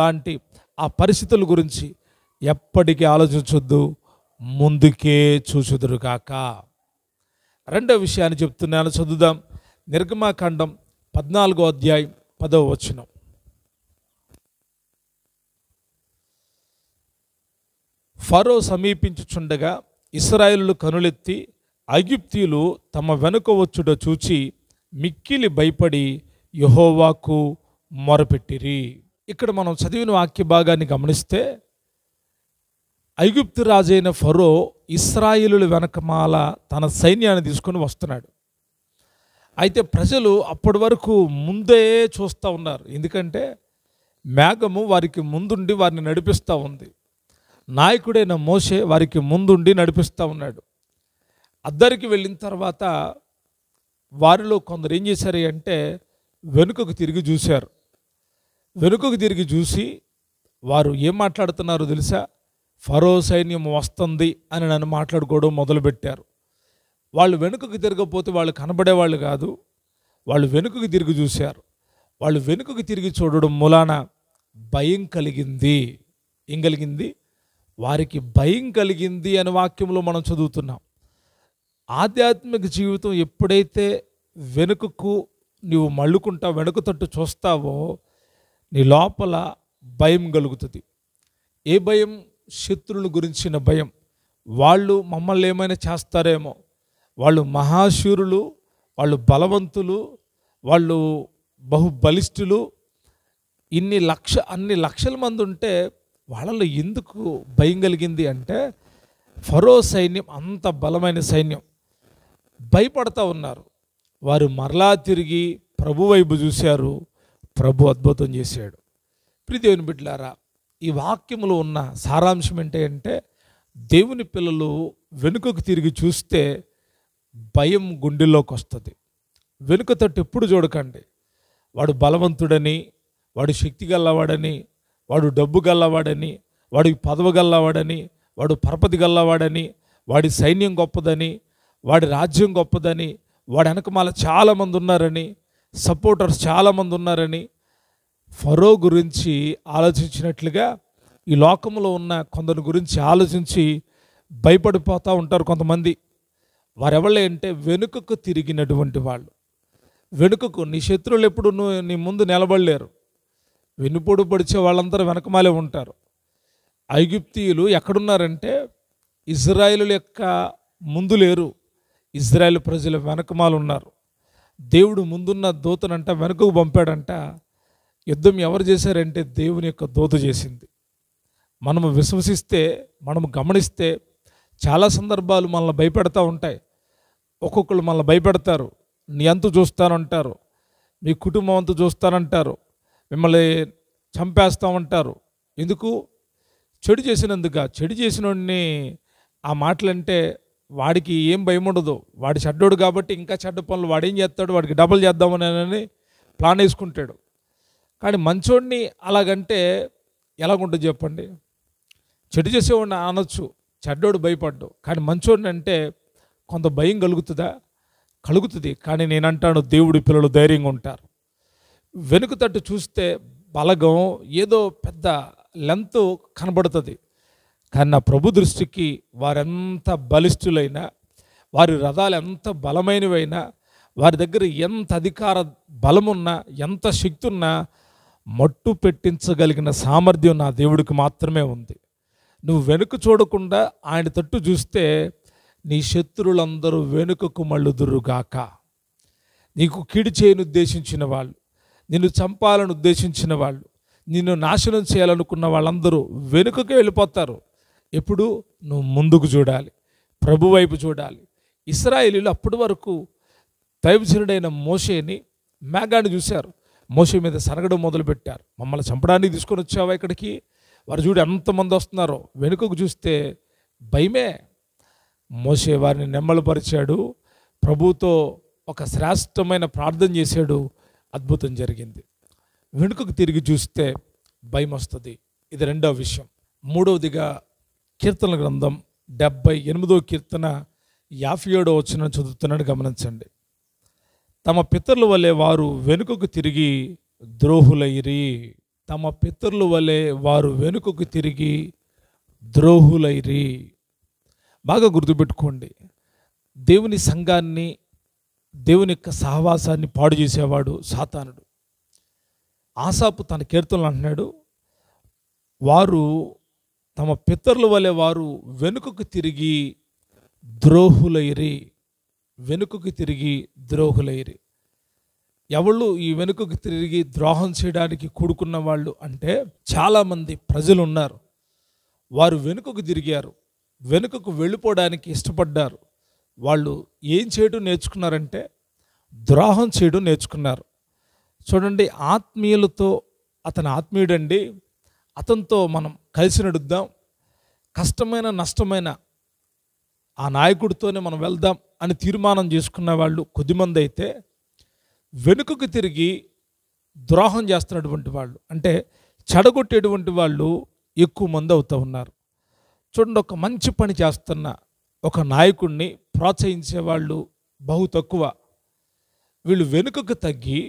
లాంటి ఆ పరిస్థితుల గురించి ఎప్పటికీ ఆలోచించొద్దు, ముందుకే చూచుదురు కాక. రెండవ విషయాన్ని చెప్తున్నాను, చదువుదాం. నిర్గమాకాండం 14వ అధ్యాయం 10వ వచనం. ఫరో సమీపించుచుండగా ఇశ్రాయేలులు కనులెత్తి ఐగుప్తీయులు తమ వెనుక వచ్చుట చూచి మిక్కిలి భయపడి యెహోవాకు మొరపెట్టిరి. ఇక్కడ మనం చదివిన వాక్య భాగాన్ని గమనిస్తే ఐగుప్తు రాజైన ఫరో ఇశ్రాయేలుల వెనకమాల తన సైన్యాన్ని తీసుకొని వస్తున్నాడు. అయితే ప్రజలు అప్పటి వరకు ముందే చూస్తూ ఉన్నారు. ఎందుకంటే మేఘము వారికి ముందుండి వారిని నడిపిస్తూ ఉంది. నాయకుడైన మోషే వారికి ముందుండి నడిపిస్తూ ఉన్నాడు. అద్దరికి వెళ్ళిన తర్వాత వారిలో కొందరు ఏం చేశారు అంటే వెనుకకు తిరిగి చూశారు. వెనుకకు తిరిగి చూసి వారు ఏం మాట్లాడుతున్నారో తెలుసా? ఫరో సైన్యం వస్తుంది అని నన్ను మాట్లాడుకోవడం మొదలుపెట్టారు. వాళ్ళు వెనుకకు తిరగకపోతే వాళ్ళు కనబడేవాళ్ళు కాదు. వాళ్ళు వెనుకకు తిరిగి చూశారు. వాళ్ళు వెనుకకు తిరిగి చూడడం మూలాన భయం కలిగింది. ఏం కలిగింది? వారికి భయం కలిగింది అనే వాక్యంలో మనం చదువుతున్నాం. ఆధ్యాత్మిక జీవితం ఎప్పుడైతే వెనుకకు నీవు మళ్ళుకుంటావు, వెనుక తట్టు చూస్తావో నీ లోపల భయం కలుగుతుంది. ఏ భయం? శత్రువుల గురించిన భయం. వాళ్ళు మమ్మల్ని ఏమైనా చేస్తారేమో, వాళ్ళు మహాశూరులు, వాళ్ళు బలవంతులు, వాళ్ళు బహుబలిష్ఠులు, అన్ని లక్షల మంది ఉంటే వాళ్ళలో ఎందుకు భయం కలిగింది అంటే, ఫరో సైన్యం అంత బలమైన సైన్యం, భయపడతా ఉన్నారు. వారు మరలా తిరిగి ప్రభు వైపు చూశారు, ప్రభు అద్భుతం చేశాడు. ప్రియదేవుని బిడ్డలారా, ఈ వాక్యములో ఉన్న సారాంశం ఏంటంటే, దేవుని పిల్లలు వెనుకకు తిరిగి చూస్తే భయం గుండెల్లోకి వస్తుంది. వెనుక తట్టు ఎప్పుడు చూడకండి. వాడు బలవంతుడని, వాడు శక్తి గల్లవాడని, వాడు డబ్బు గల్లవాడని, వాడి పదవి గల్లవాడని, వాడు పరపతి గల్లవాడని, వాడి సైన్యం గొప్పదని, వాడి రాజ్యం గొప్పదని, వాడి వెనకమాల చాలామంది ఉన్నారని, సపోర్టర్స్ చాలామంది ఉన్నారని ఫరో గురించి ఆలోచించినట్లుగా ఈ లోకంలో ఉన్న కొందరి గురించి ఆలోచించి భయపడిపోతూ ఉంటారు కొంతమంది. వారెవళ్ళే అంటే వెనుకకు తిరిగినటువంటి వాళ్ళు. వెనుకకు నీ శత్రువులు ఎప్పుడు నీ ముందు నిలబడలేరు. వెన్నుపోటు పొడిచే వాళ్ళందరూ వెనకమాలే ఉంటారు. ఐగుప్తీయులు ఎక్కడున్నారంటే ఇజ్రాయేలు యొక్క ముందు లేరు, ఇజ్రాయేల్ ప్రజలు వెనకమాలు ఉన్నారు. దేవుడు ముందున్న దూతనంట వెనుకకు పంపాడంట. యుద్ధం ఎవరు చేశారంటే దేవుని యొక్క దూత చేసింది. మనము విశ్వసిస్తే, మనము గమనిస్తే చాలా సందర్భాలు మనల్ని భయపెడతా ఉంటాయి. ఒక్కొక్కరు మనల్ని భయపెడతారు. నీ అంతు చూస్తానంటారు, మీ కుటుంబం అంతు చూస్తానంటారు, మిమ్మల్ని చంపేస్తామంటారు. ఎందుకు? చెడు చేసినందుక. చెడు చేసినోడిని ఆ మాటలంటే వాడికి ఏం భయం ఉండదు. వాడి చెడ్డోడు కాబట్టి ఇంకా చెడ్డ పనులు వాడేం చేస్తాడు, వాడికి డబల్ చేద్దామని ప్లాన్ వేసుకుంటాడు. కానీ మంచోడిని అలాగంటే ఎలాగుంటుంది చెప్పండి? చెడు చేసేవాడిని అనొచ్చు, చెడ్డోడు భయపడ్డు. కానీ మంచోడిని అంటే కొంత భయం కలుగుతుందా? కలుగుతుంది. కానీ నేనంటాను, దేవుడి పిల్లలు ధైర్యంగా ఉంటారు. వెనుక తట్టు చూస్తే బలగం ఏదో పెద్ద లెంత్ కనబడుతుంది. కానీ నా ప్రభు దృష్టికి వారెంత బలిష్ఠులైనా, వారి రథాలు ఎంత బలమైనవైనా, వారి దగ్గర ఎంత అధికార బలమున్నా, ఎంత శక్తి ఉన్నా మట్టు పెట్టించగలిగిన సామర్థ్యం నా దేవుడికి మాత్రమే ఉంది. నువ్వు వెనుక చూడకుండా ఆయన తట్టు చూస్తే నీ శత్రువులందరూ వెనుకకు మళ్ళుదురుగాక. నీకు కీడు చేయని ఉద్దేశించిన వాళ్ళు, నిన్ను చంపాలని ఉద్దేశించిన వాళ్ళు, నిన్ను నాశనం చేయాలనుకున్న వాళ్ళందరూ వెనుకకు వెళ్ళిపోతారు. ఎప్పుడు? నువ్వు ముందుకు చూడాలి, ప్రభు వైపు చూడాలి. ఇశ్రాయేలీయులు అప్పటి వరకు దైవజనుడైన మోషేని మేఘాన్ని చూశారు. మోషే మీద సరగడం మొదలుపెట్టారు. మమ్మల్ని చంపడానికి తీసుకొని వచ్చావా ఇక్కడికి? వారు చూడు ఎంతమంది వస్తున్నారో. వెనుకకు చూస్తే భయమే. మోషే వారిని నెమ్మలపరిచాడు, ప్రభుతో ఒక శ్రేష్టమైన ప్రార్థన చేశాడు, అద్భుతం జరిగింది. వెనుకకు తిరిగి చూస్తే భయం వస్తుంది. ఇది రెండవ విషయం. మూడవదిగా కీర్తనల గ్రంథం 78వ కీర్తన 57వ వచనం చదువుతున్నాను, గమనించండి. తమ పితరుల వలె వారు వెనుకకు తిరిగి ద్రోహులైరి. తమ పితరుల వలె వారు వెనుకకు తిరిగి ద్రోహులైరి. బాగా గుర్తుపెట్టుకోండి, దేవుని సంఘాన్ని, దేవుని యొక్క సహవాసాన్ని పాడు చేసేవాడు సాతానుడు. ఆసాపు తన కీర్తనలు అంటున్నాడు, వారు తమ పితరుల వలె వారు వెనుకకు తిరిగి ద్రోహులైరి. వెనుకకు తిరిగి ద్రోహులైరి. ఎవళ్ళు ఈ వెనుకకు తిరిగి ద్రోహం చేయడానికి కూడుకున్న వాళ్ళు అంటే చాలామంది ప్రజలు ఉన్నారు. వారు వెనుకకు తిరిగారు, వెనుకకు వెళ్ళిపోవడానికి ఇష్టపడ్డారు. వాళ్ళు ఏం చేయడం నేర్చుకున్నారంటే ద్రోహం చేయడం నేర్చుకున్నారు. చూడండి, ఆత్మీయులతో, అతను ఆత్మీయుడండి, అతనితో మనం కలిసి నడుద్దాం, కష్టమైన నష్టమైన ఆ నాయకుడితోనే మనం వెళ్దాం అని తీర్మానం చేసుకున్న వాళ్ళు కొద్దిమంది అయితే, వెనుకకు తిరిగి ద్రోహం చేస్తున్నటువంటి వాళ్ళు అంటే చెడగొట్టేటువంటి వాళ్ళు ఎక్కువ మంది అవుతూ ఉన్నారు. చూడండి, ఒక మంచి పని చేస్తున్న ఒక నాయకుడిని ప్రోత్సహించే వాళ్ళు బహు తక్కువ. వీళ్ళు వెనుకకు తగ్గి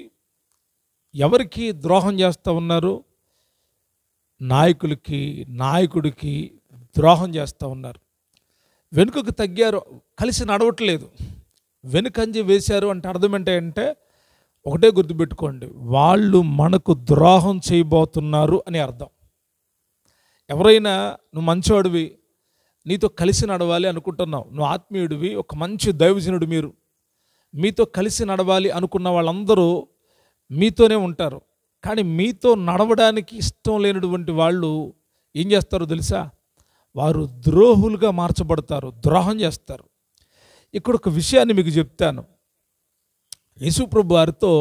ఎవరికి ద్రోహం చేస్తూ ఉన్నారు? నాయకుడికి ద్రోహం చేస్తూ ఉన్నారు. వెనుకకు తగ్గారు, కలిసి నడవట్లేదు. వెనుకంజ వేశారు అంటే అర్థం ఏంటంటే ఒకటే గుర్తుపెట్టుకోండి, వాళ్ళు మనకు ద్రోహం చేయబోతున్నారు అని అర్థం. ఎవరైనా నువ్వు మంచివాడివి, నీతో కలిసి నడవాలి అనుకుంటున్నావు, నువ్వు ఆత్మీయుడివి, ఒక మంచి దైవజనుడు, మీతో కలిసి నడవాలి అనుకున్న వాళ్ళందరూ మీతోనే ఉంటారు. కానీ మీతో నడవడానికి ఇష్టం లేనటువంటి వాళ్ళు ఏం చేస్తారో తెలుసా? వారు ద్రోహులుగా మార్చబడతారు, ద్రోహం చేస్తారు. ఇక్కడ ఒక విషయాన్ని మీకు చెప్తాను. యేసుప్రభు వారితో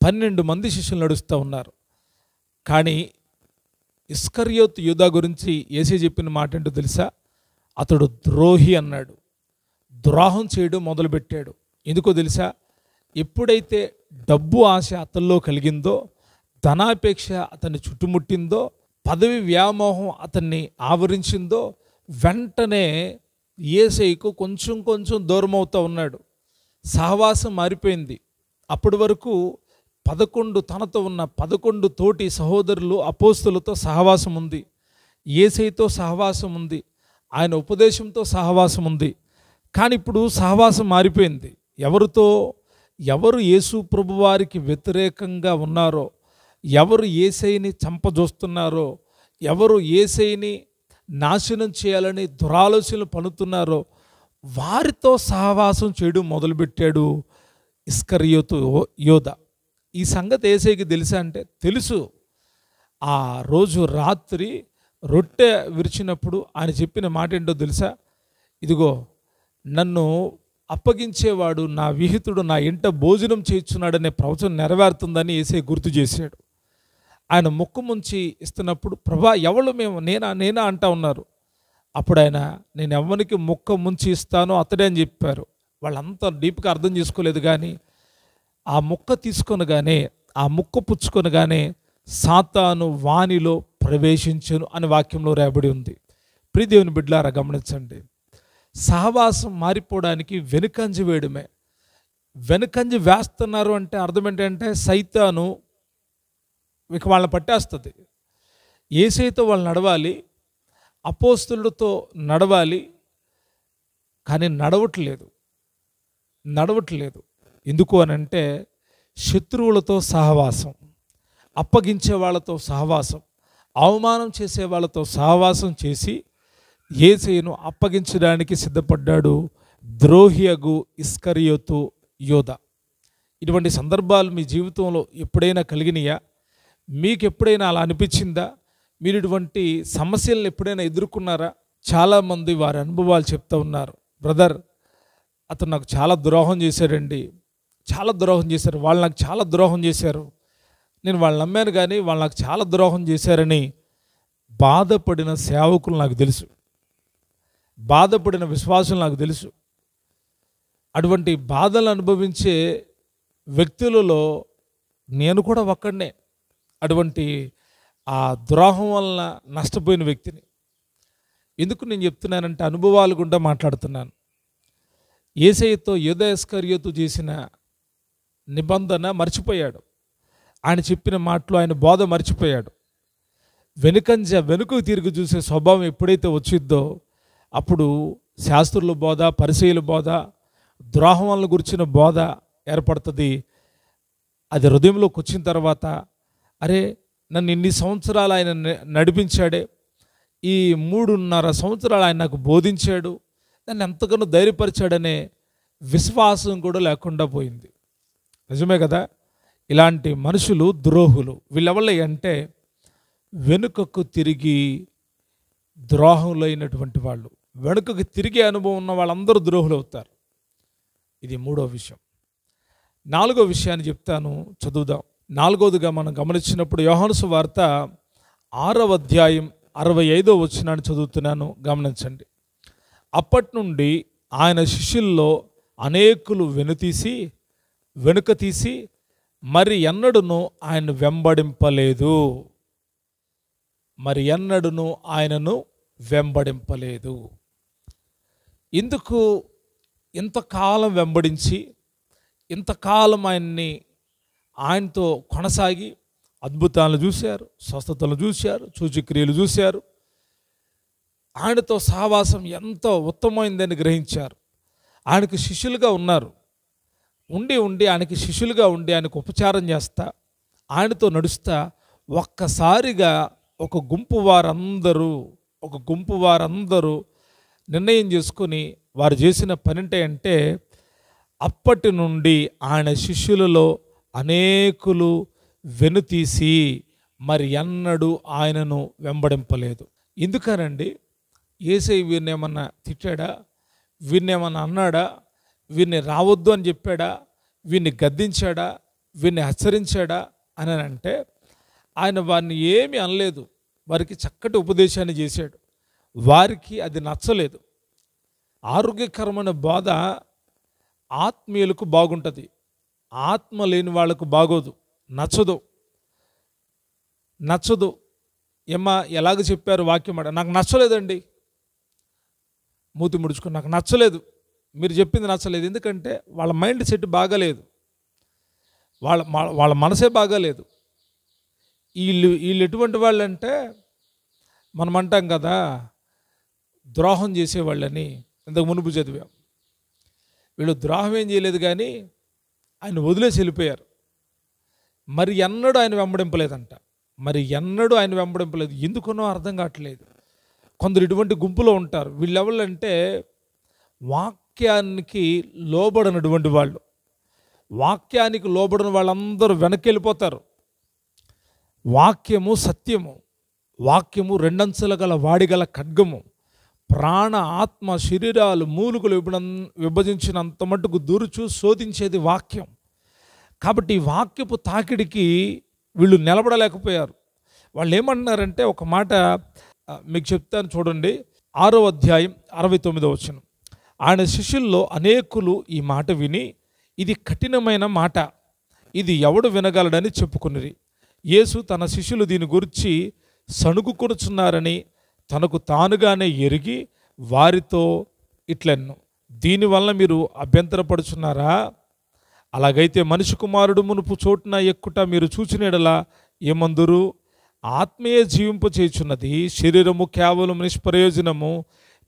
12 మంది శిష్యులు నడుస్తూ ఉన్నారు. కానీ ఇస్కరియోతు యూదా గురించి యేసే చెప్పిన మాట ఏంటో తెలుసా? అతడు ద్రోహి అన్నాడు, ద్రోహం చేయడం మొదలుపెట్టాడు. ఎందుకో తెలుసా? ఎప్పుడైతే డబ్బు ఆశ అతల్లో కలిగిందో, ధనాపేక్ష అతన్ని చుట్టుముట్టిందో, పదవి వ్యామోహం అతన్ని ఆవరించిందో, వెంటనే యేసయ్యకు కొంచెం కొంచెం దూరం అవుతూ ఉన్నాడు. సహవాసం మారిపోయింది. అప్పటి వరకు 11 తనతో ఉన్న 11 తోటి సహోదరులు అపోస్తులతో సహవాసం ఉంది, యేసయ్యతో సహవాసం ఉంది, ఆయన ఉపదేశంతో సహవాసం ఉంది. కానీ ఇప్పుడు సహవాసం మారిపోయింది. ఎవరితో? ఎవరు యేసు ప్రభువారికి వ్యతిరేకంగా ఉన్నారో, ఎవరు యేసయ్యని చంపజూస్తున్నారో, ఎవరు యేసయ్యని నాశనం చేయాలని దురాలోచనలు పన్నుతున్నారో వారితో సహవాసం చేయడం మొదలుపెట్టాడు ఇస్కరియోతు యోధ. ఈ సంగతి యేసయ్యకి తెలుసా అంటే తెలుసు. ఆ రోజు రాత్రి రొట్టె విరిచినప్పుడు ఆయన చెప్పిన మాట ఏంటో తెలుసా? ఇదిగో నన్ను అప్పగించేవాడు నా విహితుడు నా ఇంట భోజనం చేయించున్నాడనే ప్రవచనం నెరవేరుతుందని యేసయ్య గుర్తు చేశాడు. ఆయన ముక్కు ముంచి ఇస్తున్నప్పుడు ప్రభా ఎవరు మేము నేనా అంటా ఉన్నారు. అప్పుడు ఆయన నేను ఎవరికి ముక్క ముంచి ఇస్తానో అతడే అని చెప్పారు. వాళ్ళంతా డీప్గా అర్థం చేసుకోలేదు. కానీ ఆ ముక్క తీసుకొనగానే, ఆ ముక్క పుచ్చుకొనగానే సాతాను వానిలో ప్రవేశించును అని వాక్యంలో రాయబడి ఉంది. ప్రియదేవుని బిడ్డలారా గమనించండి, సహవాసం మారిపోవడానికి వెనుకంజ వేయడమే. వెనుకంజ వేస్తున్నారు అంటే అర్థం ఏంటంటే సైతాను ఇక వాళ్ళని పట్టేస్తుంది. యేసయ్యతో వాళ్ళు నడవాలి, అపోస్తులతో నడవాలి, కానీ నడవట్లేదు. ఎందుకు అని అంటే శత్రువులతో సహవాసం, అప్పగించే వాళ్ళతో సహవాసం, అవమానం చేసే వాళ్ళతో సహవాసం చేసి యేసయ్యను అప్పగించడానికి సిద్ధపడ్డాడు ద్రోహియగు ఇస్కరియోతు యోధ. ఇటువంటి సందర్భాలు మీ జీవితంలో ఎప్పుడైనా కలిగినాయా? మీకు ఎప్పుడైనా అలా అనిపించిందా? మీరు ఇటువంటి సమస్యలను ఎప్పుడైనా ఎదుర్కొన్నారా? చాలామంది వారి అనుభవాలు చెప్తూ ఉన్నారు. బ్రదర్, అతను నాకు చాలా ద్రోహం చేశాడండి, చాలా ద్రోహం చేశారు, వాళ్ళు నాకు చాలా ద్రోహం చేశారు, నేను వాళ్ళని నమ్మాను కానీ వాళ్ళు నాకు చాలా ద్రోహం చేశారని బాధపడిన సేవకులు నాకు తెలుసు, బాధపడిన విశ్వాసులు నాకు తెలుసు. అటువంటి బాధలు అనుభవించే వ్యక్తులలో నేను కూడా ఒక్కడనే. అటువంటి ఆ ద్రోహం వలన నష్టపోయిన వ్యక్తిని. ఎందుకు నేను చెప్తున్నానంటే అనుభవాలు గుండా మాట్లాడుతున్నాను. యేసయ్యతో యూదా ఇస్కరియోతు చేసిన నిబంధన మర్చిపోయాడు. ఆయన చెప్పిన మాటలు, ఆయన బోధ మర్చిపోయాడు. వెనుకకు తిరిగి చూసే స్వభావం ఎప్పుడైతే వచ్చిద్దో అప్పుడు శాస్త్రుల బోధ, పరిసయ్యుల బోధ, ద్రోహం వలన గురించిన బోధ ఏర్పడుతుంది. అది హృదయంలోకి వచ్చిన తర్వాత అరే నన్ను ఇన్ని సంవత్సరాలు ఆయన నడిపించాడే, ఈ 3.5 సంవత్సరాలు ఆయన నాకు బోధించాడు, నన్ను ఎంతగానో ధైర్యపరిచాడనే విశ్వాసం కూడా లేకుండా పోయింది. నిజమే కదా? ఇలాంటి మనుషులు ద్రోహులు. వీళ్ళెవళ్ళ అంటే వెనుకకు తిరిగి ద్రోహులైనటువంటి వాళ్ళు. వెనుకకు తిరిగే అనుభవం ఉన్న వాళ్ళందరూ ద్రోహులు అవుతారు. ఇది 3వ విషయం. 4వ విషయాన్ని చెప్తాను, చదువుదాం. 4వదిగా మనం గమనించినప్పుడు యోహాను సువార్త 6వ అధ్యాయం 65వ వచనాన్ని చదువుతున్నాను, గమనించండి. అప్పటి నుండి ఆయన శిష్యుల్లో అనేకులు వెనుక తీసి మరి ఎన్నడూను ఆయన వెంబడింపలేదు. ఎందుకు ఇంతకాలం వెంబడించి ఇంతకాలం ఆయనతో కొనసాగి అద్భుతాలను చూశారు, స్వస్థతలు చూశారు, సూచక్రియలు చూశారు, ఆయనతో సహవాసం ఎంతో ఉత్తమమైందని గ్రహించారు. ఆయనకు శిష్యులుగా ఉన్నారు. ఉండి ఆయనకి శిష్యులుగా ఉండి ఆయనకు ఉపచారం చేస్తా, ఆయనతో నడుస్తా ఒక్కసారిగా ఒక గుంపు వారందరూ నిర్ణయం చేసుకొని వారు చేసిన పనింటే అంటే అప్పటి నుండి ఆయన శిష్యులలో అనేకులు వెనుతీసి మరి ఎన్నడూ ఆయనను వెంబడింపలేదు. ఎందుకనండి? యేసయ్య వీరిని ఏమన్నా తిట్టాడా? వీరిని ఏమన్నా అన్నాడా? వీరిని రావద్దు అని చెప్పాడా? వీరిని గద్దించాడా? వీరిని హెచ్చరించాడా అని అంటే ఆయన వారిని ఏమీ అనలేదు. వారికి చక్కటి ఉపదేశాన్ని చేశాడు. వారికి అది నచ్చలేదు. ఆరోగ్యకరమైన బోధ ఆత్మీయులకు బాగుంటుంది, ఆత్మ లేని వాళ్ళకు బాగోదు, నచ్చదు. ఏమ్మా ఎలాగ చెప్పారు వాక్యం అడ? నాకు నచ్చలేదండి. మూతి ముడుచుకుని నాకు నచ్చలేదు, మీరు చెప్పింది నచ్చలేదు. ఎందుకంటే వాళ్ళ మైండ్ సెట్ బాగాలేదు, వాళ్ళ మనసే బాగాలేదు. వీళ్ళు ఎటువంటి వాళ్ళు అంటే మనం అంటాం కదా, ద్రోహం చేసేవాళ్ళని. ఇంతకు మునుపు చదివాం. వీళ్ళు ద్రోహం ఏం చేయలేదు కానీ ఆయన వదిలేసి వెళ్ళిపోయారు. మరి ఎన్నడూ ఆయన వెంబడింపలేదంట. ఎందుకనో అర్థం కావట్లేదు. కొందరు ఇటువంటి గుంపులో ఉంటారు. వీళ్ళెవళ్ళంటే వాక్యానికి లోబడినటువంటి వాళ్ళు. వాక్యానికి లోబడిన వాళ్ళందరూ వెనక్కి వెళ్ళిపోతారు. వాక్యము సత్యము, వాక్యము రెండంచెల గల వాడిగల ఖడ్గము, ప్రాణ ఆత్మ శరీరాలు మూలుగులు విభజించినంత మట్టుకు దూరుచు శోధించేది వాక్యం. కాబట్టి ఈ వాక్యపు తాకిడికి వీళ్ళు నిలబడలేకపోయారు. వాళ్ళు ఏమంటున్నారంటే, ఒక మాట మీకు చెప్తాను చూడండి. 6వ అధ్యాయం 69వ వచనం. ఆయన శిష్యుల్లో అనేకులు ఈ మాట విని, ఇది కఠినమైన మాట, ఇది ఎవడు వినగలడని చెప్పుకునిరి. యేసు తన శిష్యులు దీని గురించి సణుగుకొనుచున్నారని తనకు తానుగానే ఎరిగి వారితో ఇట్లెన్ను, దీనివల్ల మీరు అభ్యంతరపడుచున్నారా? అలాగైతే మనిషి కుమారుడు మునుపు చోటున ఎక్కుట మీరు చూచిన యెడల ఏమందురు? ఆత్మీయ జీవింపు చేయుచున్నది, శరీరము కేవలం నిష్ప్రయోజనము.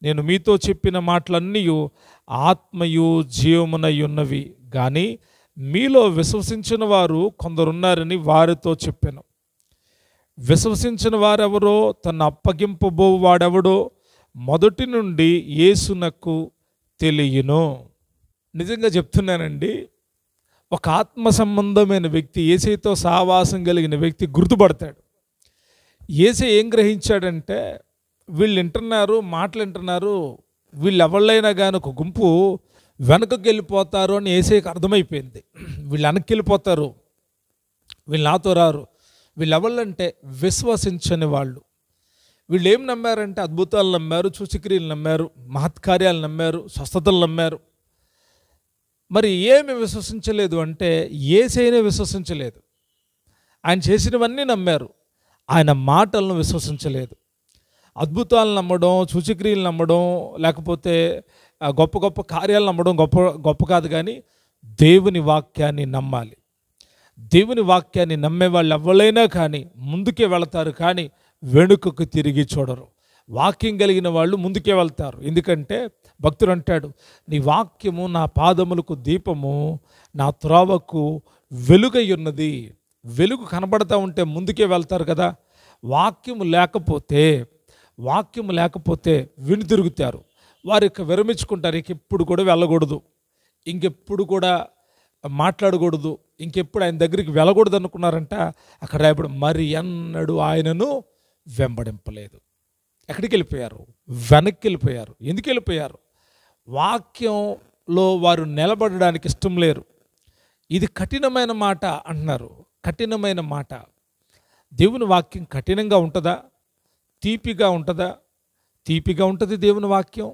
నేను మీతో చెప్పిన మాటలన్నీ ఆత్మయు జీవమునై ఉన్నవి. కానీ మీలో విశ్వసించిన వారు కొందరున్నారని వారితో చెప్పాను. విశ్వసించిన వారెవరో, తను అప్పగింపబోవాడెవడో మొదటి నుండి యేసునకు తెలియను. నిజంగా చెప్తున్నానండి, ఒక ఆత్మ సంబంధమైన వ్యక్తి, యేసయ్యతో సహవాసం కలిగిన వ్యక్తి గుర్తుపడతాడు. యేసయ్య ఏం గ్రహించాడంటే, వీళ్ళు మాటలు వింటున్నారు, వీళ్ళు ఎవళ్ళైనా కానీ ఒక గుంపు వెనకకి వెళ్ళిపోతారు అని యేసయ్యకి అర్థమైపోయింది. వీళ్ళు వెనక్కి వెళ్ళిపోతారు, వీళ్ళు నాతో రారు. వీళ్ళు ఎవళ్ళంటే విశ్వసించని వాళ్ళు. వీళ్ళు ఏం నమ్మారంటే అద్భుతాలు నమ్మారు, సూచక్రియలు నమ్మారు, మహత్కార్యాలు నమ్మారు, స్వస్థతలు నమ్మారు. మరి ఏమి విశ్వసించలేదు అంటే యేసయ్యనే విశ్వసించలేదు. ఆయన చేసినవన్నీ నమ్మారు, ఆయన మాటలను విశ్వసించలేదు. అద్భుతాలు నమ్మడం, సూచక్రియలు నమ్మడం, లేకపోతే గొప్ప గొప్ప కార్యాలు నమ్మడం గొప్ప కాదు, కానీ దేవుని వాక్యాన్ని నమ్మాలి. దేవుని వాక్యాన్ని నమ్మే వాళ్ళు ఎవరైనా కానీ ముందుకే వెళతారు, కానీ వెనుకకు తిరిగి చూడరు. వాక్యం కలిగిన వాళ్ళు ముందుకే వెళ్తారు. ఎందుకంటే భక్తుడు అంటాడు, నీ వాక్యము నా పాదములకు దీపము, నా త్రోవకు వెలుగై ఉన్నది. వెలుగు కనబడతా ఉంటే ముందుకే వెళ్తారు కదా. వాక్యము లేకపోతే వెనుతిరుగుతారు. వారు విరమించుకుంటారు. ఇంకెప్పుడు కూడా వెళ్ళకూడదు, ఇంకెప్పుడు కూడా మాట్లాడకూడదు, ఇంకెప్పుడు ఆయన దగ్గరికి వెళ్ళకూడదు అనుకున్నారంట. అక్కడ ఇప్పుడు మరి ఎన్నడూ ఆయనను వెంబడింపలేదు. ఎక్కడికి వెళ్ళిపోయారు? వెనక్కి వెళ్ళిపోయారు. ఎందుకు వెళ్ళిపోయారు? వాక్యంలో వారు నిలబడడానికి ఇష్టం లేరు. ఇది కఠినమైన మాట అంటున్నారు. కఠినమైన మాట. దేవుని వాక్యం కఠినంగా ఉంటుందా? తీపిగా ఉంటుందా? తీపిగా ఉంటుంది దేవుని వాక్యం.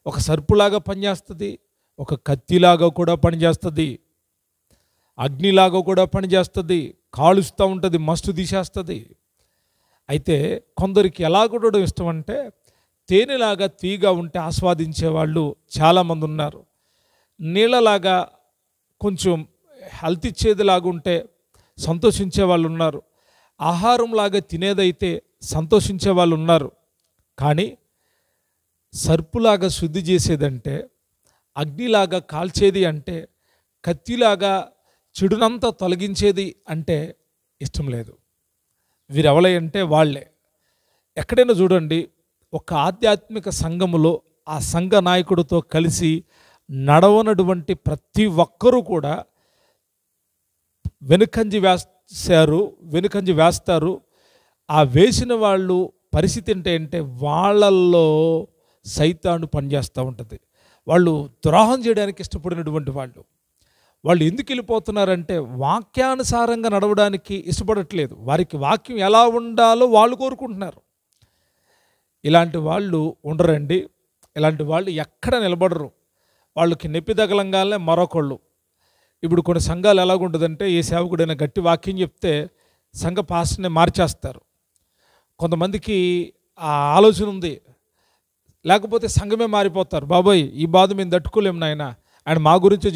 ఒక సర్పులాగా పనిచేస్తుంది, ఒక కత్తిలాగా కూడా పనిచేస్తుంది, అగ్నిలాగా కూడా పనిచేస్తుంది, కాలుస్తూ ఉంటుంది, మస్తు తీసేస్తుంది. అయితే కొందరికి ఎలా కూడా ఇష్టం అంటే తేనెలాగా తీగా ఉంటే ఆస్వాదించే వాళ్ళు చాలామంది ఉన్నారు. నీళ్ళలాగా కొంచెం హెల్త్ ఇచ్చేదిలాగా ఉంటే సంతోషించే వాళ్ళు ఉన్నారు. ఆహారంలాగా తినేదైతే సంతోషించే వాళ్ళు ఉన్నారు. కానీ సర్పులాగా శుద్ధి చేసేదంటే, అగ్నిలాగా కాల్చేది అంటే, కత్తిలాగా చెడునంతా తొలగించేది అంటే ఇష్టం లేదు. వీరెవలై అంటే వాళ్ళే. ఎక్కడైనా చూడండి, ఒక ఆధ్యాత్మిక సంఘములో ఆ సంఘ నాయకుడితో కలిసి నడవనటువంటి ప్రతి ఒక్కరూ కూడా వెనుకంజి వేస్తారు. ఆ వేసిన వాళ్ళు పరిస్థితి ఏంటంటే వాళ్ళల్లో సైతాను పనిచేస్తూ ఉంటుంది. వాళ్ళు ద్రోహం చేయడానికి ఇష్టపడినటువంటి వాళ్ళు ఎందుకు వెళ్ళిపోతున్నారంటే వాక్యానుసారంగా నడవడానికి ఇష్టపడట్లేదు. వారికి వాక్యం ఎలా ఉండాలో వాళ్ళు కోరుకుంటున్నారు. ఇలాంటి వాళ్ళు ఉండరండి. ఇలాంటి వాళ్ళు ఎక్కడ నిలబడరు. వాళ్ళకి నొప్పి తగలంగానే మరొకళ్ళు. ఇప్పుడు కొన్ని సంఘాలు ఎలాగుంటుందంటే, ఏ సేవకుడైనా గట్టి వాక్యం చెప్తే సంఘ పాస్టర్ని మార్చేస్తారు. కొంతమందికి ఆ ఆలోచన ఉంది, లేకపోతే సంఘమే మారిపోతారు. బాబోయ్, ఈ బాధ మేము తట్టుకోలేము నాయన, ఆయన మా గురించే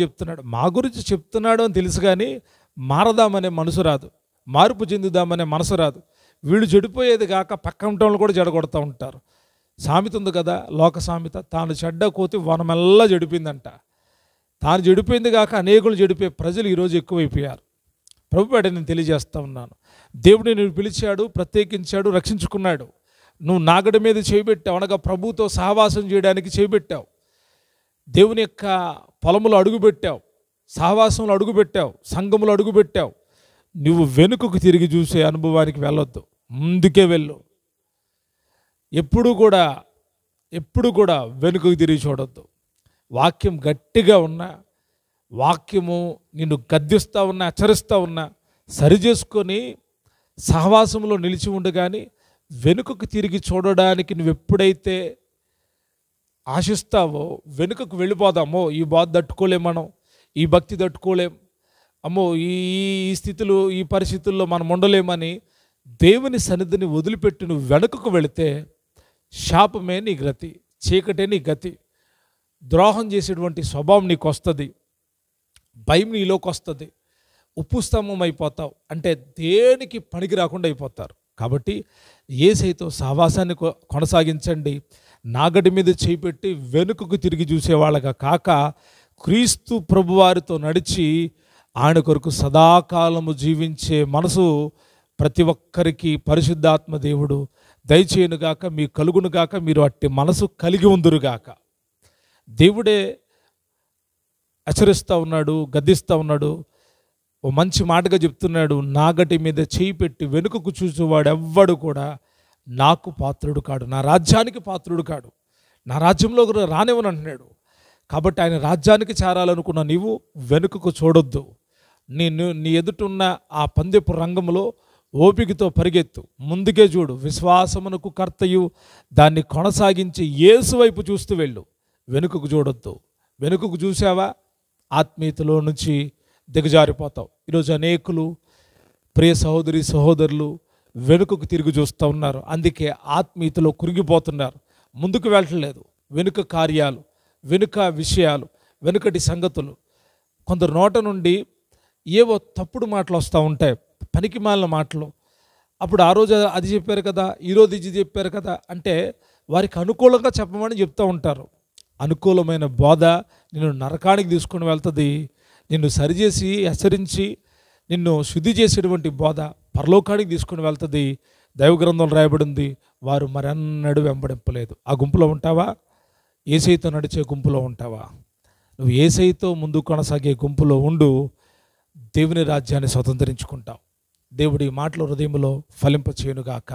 చెప్తున్నాడు అని తెలుసు, కానీ మారదామనే మనసు రాదు, మార్పు చెందుదామనే మనసు రాదు. వీళ్ళు చెడిపోయేది కాక పక్కంటోళ్ళు కూడా చెడగొడతా ఉంటారు. సామెత ఉంది కదా, లోక సామెత, తాను చెడ్డ కోతి వనమెల్లా చెడిపోయిందంట. తాను చెడిపోయింది కాక అనేకులు చెడిపోయే ప్రజలు ఈరోజు ఎక్కువైపోయారు. ప్రభుపేట నేను తెలియజేస్తూ ఉన్నాను, దేవుడిని నేను పిలిచాడు, ప్రత్యేకించాడు, రక్షించుకున్నాడు. నువ్వు నాగడి మీద చేయబెట్టావు, అనగా ప్రభుతో సహవాసం చేయడానికి చేయబెట్టావు. దేవుని యొక్క పొలములో అడుగుపెట్టావు, సహవాసంలో అడుగుపెట్టావు, సంఘములో అడుగుపెట్టావు. నువ్వు వెనుకకు తిరిగి చూసే అనుభవానికి వెళ్ళొద్దు, ముందుకే వెళ్ళు. ఎప్పుడు కూడా వెనుకకు తిరిగి చూడొద్దు. వాక్యం గట్టిగా ఉన్నా, వాక్యము నిన్ను గద్దిస్తూ ఉన్నా, హెచ్చరిస్తూ ఉన్నా సరిచేసుకొని సహవాసంలో నిలిచి ఉండు. కానీ వెనుకకు తిరిగి చూడడానికి నువ్వు ఎప్పుడైతే ఆశిస్తావో, వెనుకకు వెళ్ళిపోదామో, ఈ బాధ తట్టుకోలేం, మనం ఈ భక్తి తట్టుకోలేం, అమ్మో ఈ స్థితిలో ఈ పరిస్థితుల్లో మనం ఉండలేమని దేవుని సన్నిధిని వదిలిపెట్టి నువ్వు వెనుకకు వెళితే శాపమే నీ గతి, చీకటే నీ గతి. ద్రోహం చేసేటువంటి స్వభావం నీకు వస్తుంది, భయం నీలోకి వస్తుంది, ఉప్పు స్తంభం అయిపోతావు. అంటే దేనికి పనికి రాకుండా అయిపోతారు. కాబట్టి యేసయ్యతో సహవాసాన్ని కొనసాగించండి. నాగడి మీద చేపెట్టి వెనుకకు తిరిగి చూసేవాళ్ళగా కాక, క్రీస్తు ప్రభువారితో నడిచి ఆయన కొరకు సదాకాలము జీవించే మనసు ప్రతి ఒక్కరికి పరిశుద్ధాత్మ దేవుడు దయచేయునుగాక, మీ కలుగునుగాక. మీరు అట్టి మనసు కలిగి ఉందురుగాక. దేవుడే హెచ్చరిస్తూ ఉన్నాడు, గద్దిస్తూ ఉన్నాడు. ఓ మంచి మాటగా చెప్తున్నాడు, నాగటి మీద చేయి పెట్టి వెనుకకు చూసేవాడు ఎవ్వడు కూడా నాకు పాత్రుడు కాడు, నా రాజ్యానికి పాత్రుడు కాడు, నా రాజ్యంలో రానివ్వను అంటున్నాడు. కాబట్టి ఆయన రాజ్యానికి చేరాలనుకున్న నీవు వెనుకకు చూడొద్దు. నీ ఎదుటున్న ఆ పందెపు రంగంలో ఓపికతో పరిగెత్తు, ముందుకే చూడు. విశ్వాసమునకు కర్తయు దాన్ని కొనసాగించి యేసు వైపు చూస్తూ వెళ్ళు, వెనుకకు చూడొద్దు. వెనుకకు చూసావా, ఆత్మీయతలో నుంచి దిగజారిపోతావు. ఈరోజు అనేకులు ప్రియ సహోదరులు వెనుకకు తిరిగి చూస్తూ ఉన్నారు. అందుకే ఆత్మీయతలో కురిగిపోతున్నారు, ముందుకు వెళ్ళట్లేదు. వెనుక కార్యాలు, వెనుక విషయాలు, వెనుకటి సంగతులు. కొందరు నోట నుండి ఏవో తప్పుడు మాటలు వస్తూ ఉంటాయి, పనికి మాలిన మాటలు. అప్పుడు ఆ రోజు అది చెప్పారు కదా, ఈరోజు ఇది చెప్పారు కదా అంటే వారికి అనుకూలంగా చెప్పమని చెప్తూ ఉంటారు. అనుకూలమైన బోధ నిన్ను నరకానికి తీసుకొని వెళ్తుంది. నిన్ను సరిచేసి హెచ్చరించి నిన్ను శుద్ధి చేసేటువంటి బోధ పరలోకానికి తీసుకొని వెళ్తుంది. దైవగ్రంథంలో రాయబడింది, వారు మరెన్నడూ వెంబడింపలేదు. ఆ గుంపులో ఉంటావా? యేసయ్యతో నడిచే గుంపులో ఉంటావా? నువ్వు యేసయ్యతో ముందు కొనసాగే గుంపులో ఉండు, దేవుని రాజ్యాన్ని స్వతంత్రించుకుంటావు. దేవుడి మాటలు హృదయంలో ఫలింపచేయునుగాక.